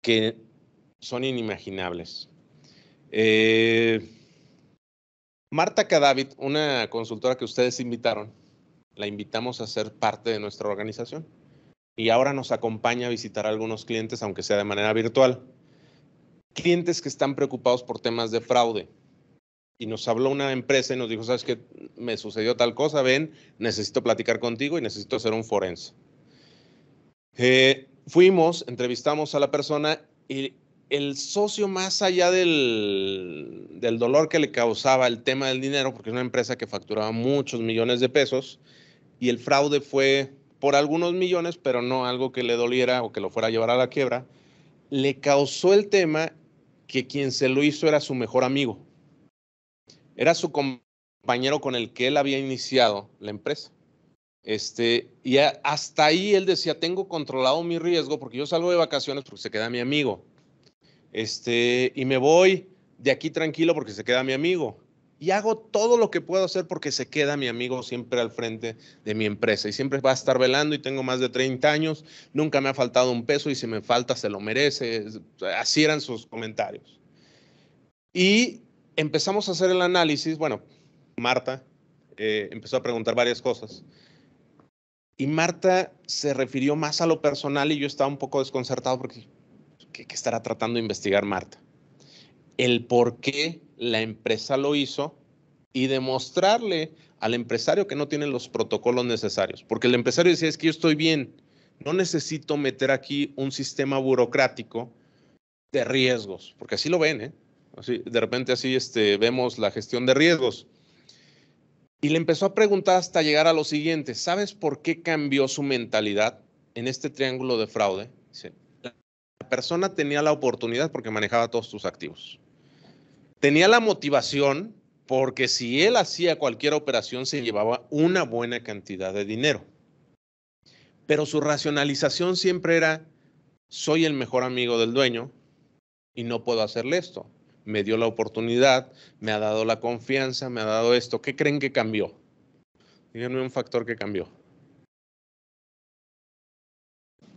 que son inimaginables. Marta Cadavid, una consultora que ustedes invitaron, la invitamos a ser parte de nuestra organización y ahora nos acompaña a visitar a algunos clientes, aunque sea de manera virtual. Clientes que están preocupados por temas de fraude. Y nos habló una empresa y nos dijo, ¿sabes qué? Me sucedió tal cosa, ven, necesito platicar contigo y necesito hacer un forense. Fuimos, entrevistamos a la persona y el socio, más allá del dolor que le causaba el tema del dinero, porque es una empresa que facturaba muchos millones de pesos, y el fraude fue por algunos millones, pero no algo que le doliera o que lo fuera a llevar a la quiebra, le causó el tema que quien se lo hizo era su mejor amigo. Era su compañero con el que él había iniciado la empresa. Y hasta ahí él decía, tengo controlado mi riesgo porque yo salgo de vacaciones porque se queda mi amigo. Y me voy de aquí tranquilo porque se queda mi amigo. Y hago todo lo que puedo hacer porque se queda mi amigo siempre al frente de mi empresa. Y siempre va a estar velando y tengo más de 30 años. Nunca me ha faltado un peso y si me falta se lo merece. Así eran sus comentarios. Y empezamos a hacer el análisis. Bueno, Marta empezó a preguntar varias cosas. Y Marta se refirió más a lo personal y yo estaba un poco desconcertado porque ¿qué estará tratando de investigar Marta? El por qué la empresa lo hizo y demostrarle al empresario que no tiene los protocolos necesarios. Porque el empresario decía, es que yo estoy bien, no necesito meter aquí un sistema burocrático de riesgos, porque así lo ven, ¿eh? Así, de repente así vemos la gestión de riesgos. Y le empezó a preguntar hasta llegar a lo siguiente, ¿sabes por qué cambió su mentalidad en este triángulo de fraude? Dice, la persona tenía la oportunidad porque manejaba todos sus activos. Tenía la motivación porque si él hacía cualquier operación se llevaba una buena cantidad de dinero. Pero su racionalización siempre era, soy el mejor amigo del dueño y no puedo hacerle esto. Me dio la oportunidad, me ha dado la confianza, me ha dado esto. ¿Qué creen que cambió? Díganme un factor que cambió.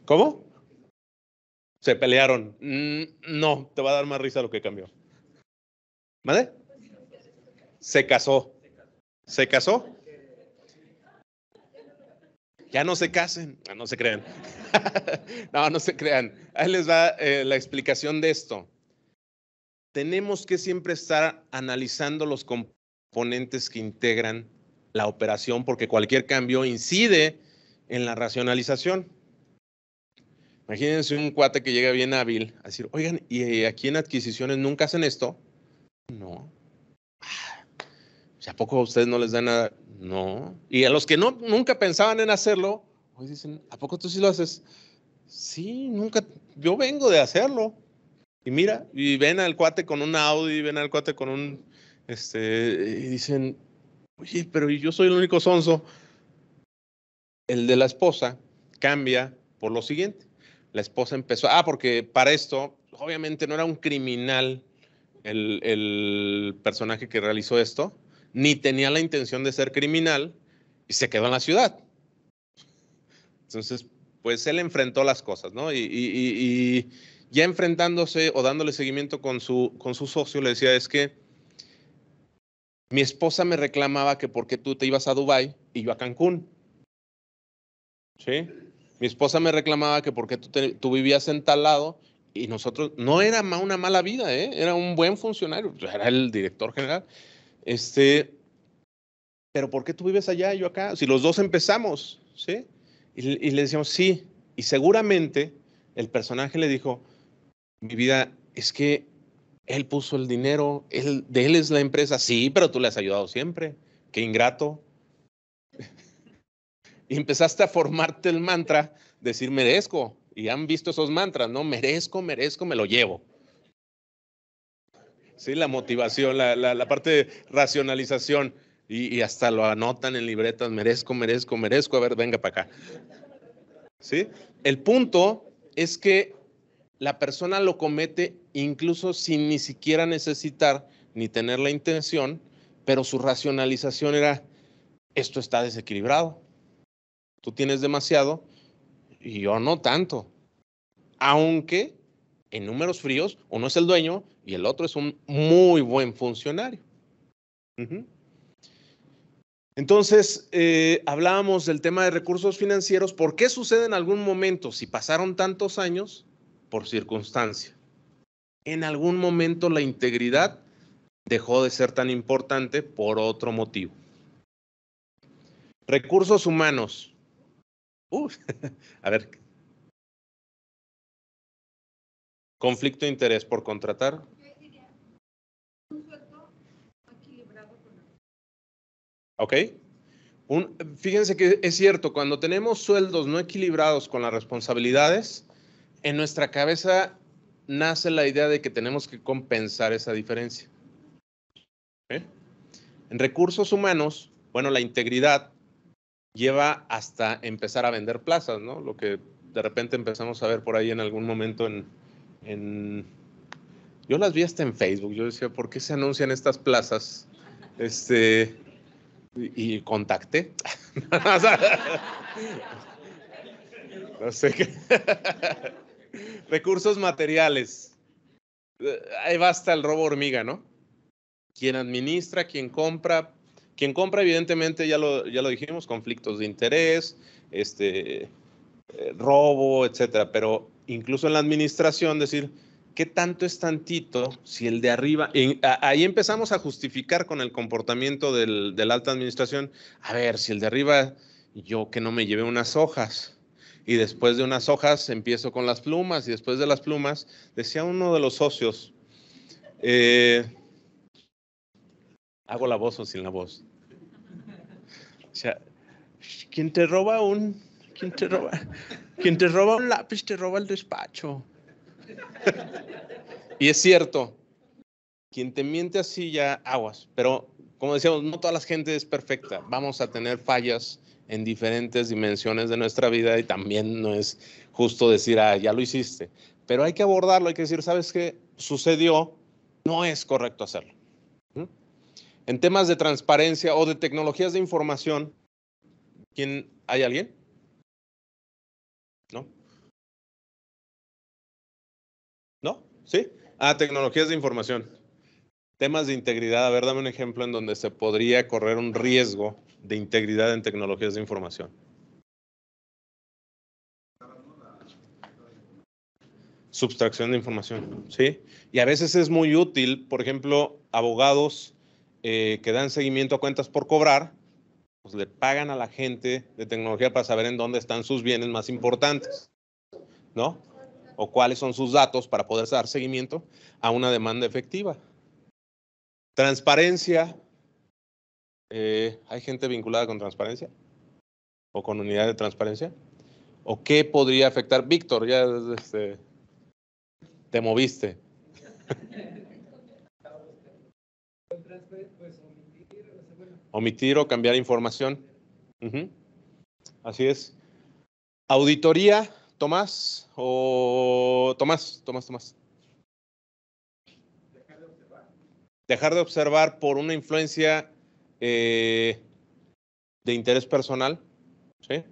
¿Cómo? Se pelearon. No, te va a dar más risa lo que cambió. ¿Vale? Se casó. ¿Se casó? Ya no se casen. No se crean. No se crean. Ahí les va la explicación de esto. Tenemos que siempre estar analizando los componentes que integran la operación porque cualquier cambio incide en la racionalización. Imagínense un cuate que llega bien hábil a decir, oigan, ¿y aquí en adquisiciones nunca hacen esto? No. ¿A poco a ustedes no les da nada? No. Y a los que nunca pensaban en hacerlo, hoy dicen, ¿a poco tú sí lo haces? Sí, nunca, yo vengo de hacerlo. Y mira, y ven al cuate con un Audi, ven al cuate con un, y dicen, oye, pero yo soy el único sonso. El de la esposa cambia por lo siguiente. La esposa empezó, porque para esto, obviamente no era un criminal el personaje que realizó esto, ni tenía la intención de ser criminal y se quedó en la ciudad. Entonces, pues él enfrentó las cosas, ¿no? Y ya enfrentándose o dándole seguimiento con su socio, le decía, es que mi esposa me reclamaba que por qué tú te ibas a Dubái y yo a Cancún. ¿Sí? Mi esposa me reclamaba que por qué tú vivías en tal lado y nosotros, no era una mala vida, era un buen funcionario, era el director general. Pero ¿por qué tú vives allá y yo acá? Si los dos empezamos, ¿sí? Y le decíamos, sí. Y seguramente el personaje le dijo, mi vida, es que Él puso el dinero, de él es la empresa. Sí, pero tú le has ayudado siempre. Qué ingrato. Y empezaste a formarte el mantra, decir merezco. Y han visto esos mantras, ¿no? Merezco, merezco, me lo llevo. Sí, la motivación, la parte de racionalización. Y hasta lo anotan en libretas, merezco, merezco, merezco. A ver, venga para acá. ¿Sí? El punto es que la persona lo comete incluso sin ni siquiera necesitar ni tener la intención, pero su racionalización era, esto está desequilibrado. Tú tienes demasiado y yo no tanto. Aunque en números fríos, uno es el dueño y el otro es un muy buen funcionario. Entonces, hablábamos del tema de recursos financieros. ¿Por qué sucede en algún momento? Si pasaron tantos años, por circunstancia. En algún momento la integridad dejó de ser tan importante por otro motivo. Recursos humanos. A ver. Conflicto de interés por contratar. ¿Ok? Fíjense que es cierto, cuando tenemos sueldos no equilibrados con las responsabilidades, en nuestra cabeza nace la idea de que tenemos que compensar esa diferencia. ¿Eh? En recursos humanos, bueno, la integridad lleva hasta empezar a vender plazas, ¿no? Lo que de repente empezamos a ver por ahí en algún momento yo las vi hasta en Facebook. Yo decía, ¿por qué se anuncian estas plazas? Y contacté. No sé qué. Recursos materiales. Ahí basta el robo hormiga, ¿no? Quien administra, quien compra. Quien compra, evidentemente, ya lo dijimos, conflictos de interés, robo, etcétera. Pero incluso en la administración, decir, ¿qué tanto es tantito si el de arriba? Ahí empezamos a justificar con el comportamiento de la alta administración. A ver, si el de arriba, yo que no me llevé unas hojas. Y después de unas hojas empiezo con las plumas. Y después de las plumas, decía uno de los socios, ¿hago la voz o sin la voz? O sea, quien te roba un lápiz te roba el despacho. Y es cierto, quien te miente así ya aguas, pero como decíamos, no toda la gente es perfecta. Vamos a tener fallas en diferentes dimensiones de nuestra vida y también no es justo decir, ya lo hiciste. Pero hay que abordarlo, hay que decir, ¿sabes qué? Sucedió, no es correcto hacerlo. En temas de transparencia o de tecnologías de información, ¿hay alguien? ¿No? ¿No? ¿Sí? Tecnologías de información. Temas de integridad. A ver, dame un ejemplo en donde se podría correr un riesgo de integridad en tecnologías de información. Subtracción de información, ¿sí? Y a veces es muy útil, por ejemplo, abogados que dan seguimiento a cuentas por cobrar, pues le pagan a la gente de tecnología para saber en dónde están sus bienes más importantes, ¿no? O cuáles son sus datos para poder dar seguimiento a una demanda efectiva. Transparencia. ¿Hay gente vinculada con transparencia? ¿O con unidad de transparencia? ¿O qué podría afectar? Víctor, ya te moviste. Omitir o cambiar información. Así es. Auditoría, Tomás. Tomás. Dejar de observar por una influencia de interés personal, ¿sí?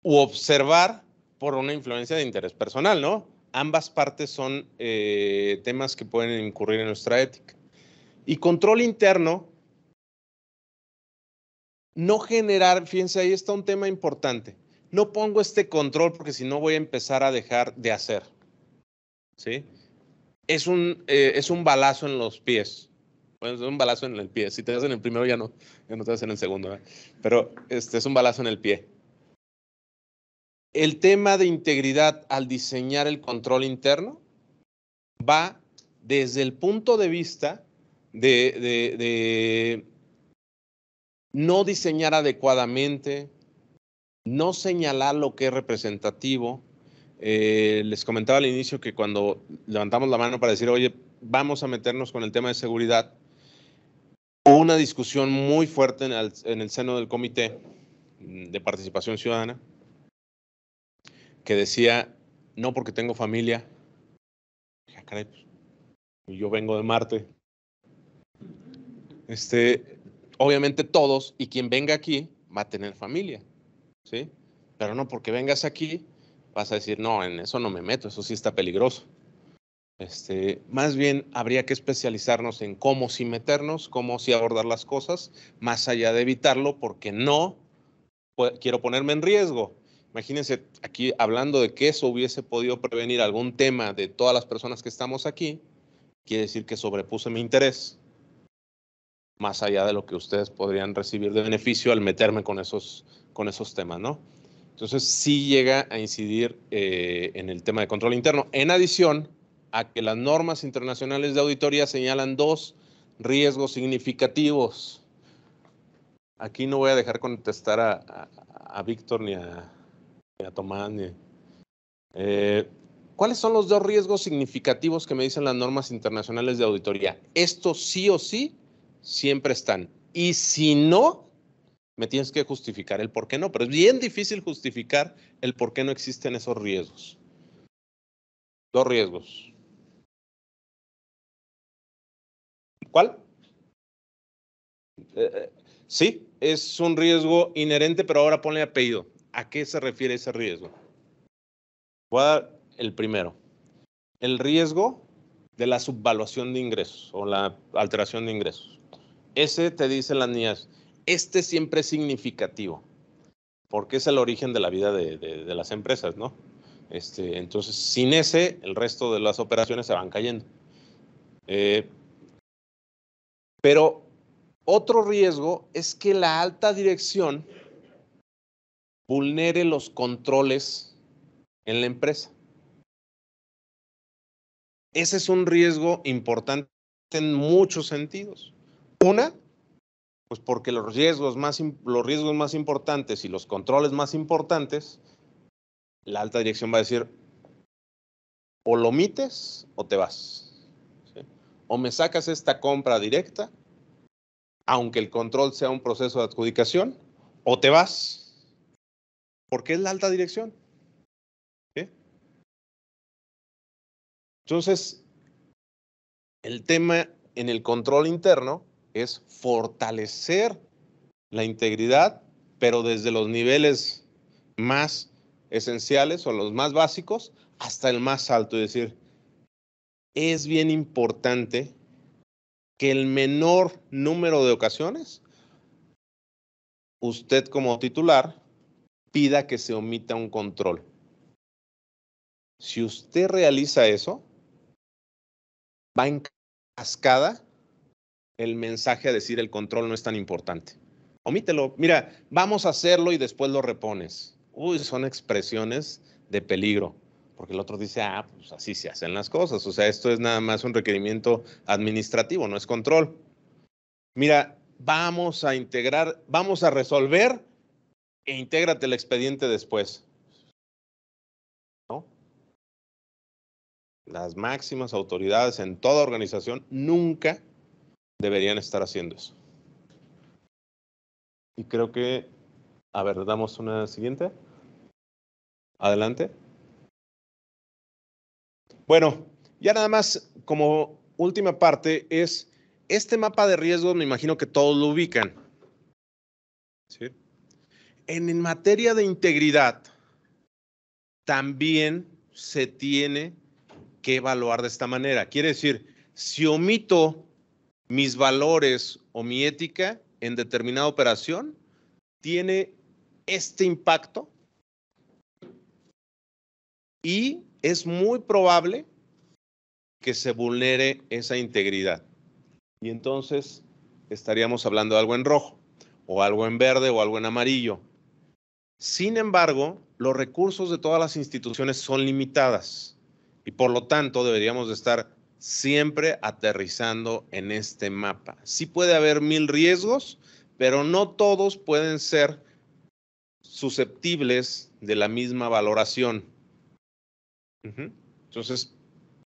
U observar por una influencia de interés personal, ¿no? Ambas partes son temas que pueden incurrir en nuestra ética. Y control interno, no generar, fíjense, ahí está un tema importante. No pongo este control porque si no voy a empezar a dejar de hacer, ¿sí? Es un balazo en los pies. Bueno, es un balazo en el pie. Si te das en el primero, ya no te das en el segundo, ¿eh? Pero es un balazo en el pie. El tema de integridad al diseñar el control interno va desde el punto de vista de no diseñar adecuadamente, no señalar lo que es representativo. Les comentaba al inicio que cuando levantamos la mano para decir, oye, vamos a meternos con el tema de seguridad, hubo una discusión muy fuerte en el seno del Comité de Participación Ciudadana que decía, no porque tengo familia, caray, yo vengo de Marte. Obviamente todos, y quien venga aquí va a tener familia, ¿sí? Pero no porque vengas aquí vas a decir, no, en eso no me meto, eso sí está peligroso. Más bien habría que especializarnos en cómo sí meternos, cómo sí abordar las cosas, más allá de evitarlo, porque no quiero ponerme en riesgo. Imagínense aquí hablando de que eso hubiese podido prevenir algún tema de todas las personas que estamos aquí, quiere decir que sobrepuse mi interés, más allá de lo que ustedes podrían recibir de beneficio al meterme con esos temas, ¿no? Entonces sí llega a incidir en el tema de control interno. En adición a que las normas internacionales de auditoría señalan 2 riesgos significativos. Aquí no voy a dejar contestar a Víctor ni a Tomás. ¿Cuáles son los 2 riesgos significativos que me dicen las normas internacionales de auditoría? Estos sí o sí siempre están. Y si no, me tienes que justificar el por qué no. Pero es bien difícil justificar el por qué no existen esos riesgos. 2 riesgos. ¿Cuál? Sí, es un riesgo inherente, pero ahora ponle apellido. ¿A qué se refiere ese riesgo? Voy a dar el primero. El riesgo de la subvaluación de ingresos o la alteración de ingresos. Ese te dicen las niñas, siempre es significativo, porque es el origen de la vida de las empresas, ¿no? Entonces, sin ese, el resto de las operaciones se van cayendo. Pero otro riesgo es que la alta dirección vulnere los controles en la empresa. Ese es un riesgo importante en muchos sentidos. Una, pues porque los riesgos más importantes y los controles más importantes, la alta dirección va a decir, o lo omites o te vas. ¿Sí? O me sacas esta compra directa, aunque el control sea un proceso de adjudicación, o te vas, porque es la alta dirección. ¿Sí? Entonces, el tema en el control interno es fortalecer la integridad, pero desde los niveles más esenciales o los más básicos hasta el más alto. Es decir, es bien importante que el menor número de ocasiones usted como titular pida que se omita un control. Si usted realiza eso, va en cascada el mensaje a decir el control no es tan importante. Omítelo. Mira, vamos a hacerlo y después lo repones. Uy, son expresiones de peligro, porque el otro dice, pues así se hacen las cosas. O sea, esto es nada más un requerimiento administrativo, no es control. Mira, vamos a integrar, vamos a resolver e intégrate el expediente después. ¿No? Las máximas autoridades en toda organización nunca deberían estar haciendo eso. Y creo que, a ver, damos una siguiente. Adelante. Bueno, ya nada más como última parte es, este mapa de riesgos me imagino que todos lo ubican. ¿Sí? En materia de integridad, también se tiene que evaluar de esta manera. Quiere decir, si omito mis valores o mi ética en determinada operación, tiene este impacto y es muy probable que se vulnere esa integridad. Y entonces estaríamos hablando de algo en rojo, o algo en verde, o algo en amarillo. Sin embargo, los recursos de todas las instituciones son limitadas y por lo tanto deberíamos de estar siempre aterrizando en este mapa. Sí puede haber 1000 riesgos, pero no todos pueden ser susceptibles de la misma valoración. Entonces,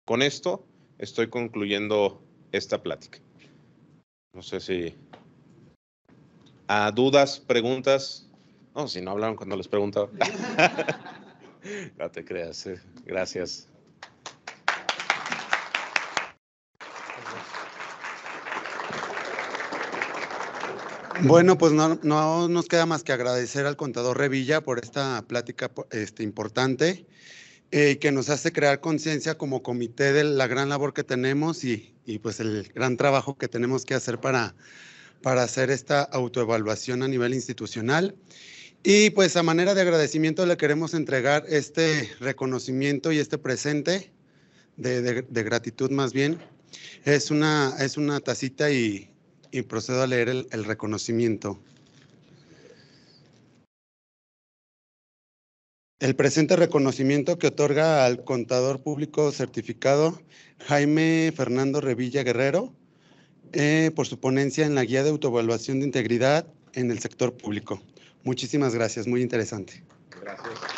con esto estoy concluyendo esta plática. No sé si... ¿dudas, preguntas? No, si no hablaron cuando les preguntaba. No te creas. Gracias. Bueno, pues no nos queda más que agradecer al contador Revilla por esta plática importante que nos hace crear conciencia como comité de la gran labor que tenemos y pues el gran trabajo que tenemos que hacer para hacer esta autoevaluación a nivel institucional. Y pues a manera de agradecimiento le queremos entregar este reconocimiento y este presente de gratitud más bien. Es una tacita y procedo a leer el reconocimiento. El presente reconocimiento que otorga al contador público certificado Jaime Fernando Revilla Guerrero por su ponencia en la guía de autoevaluación de integridad en el sector público. Muchísimas gracias, muy interesante. Gracias.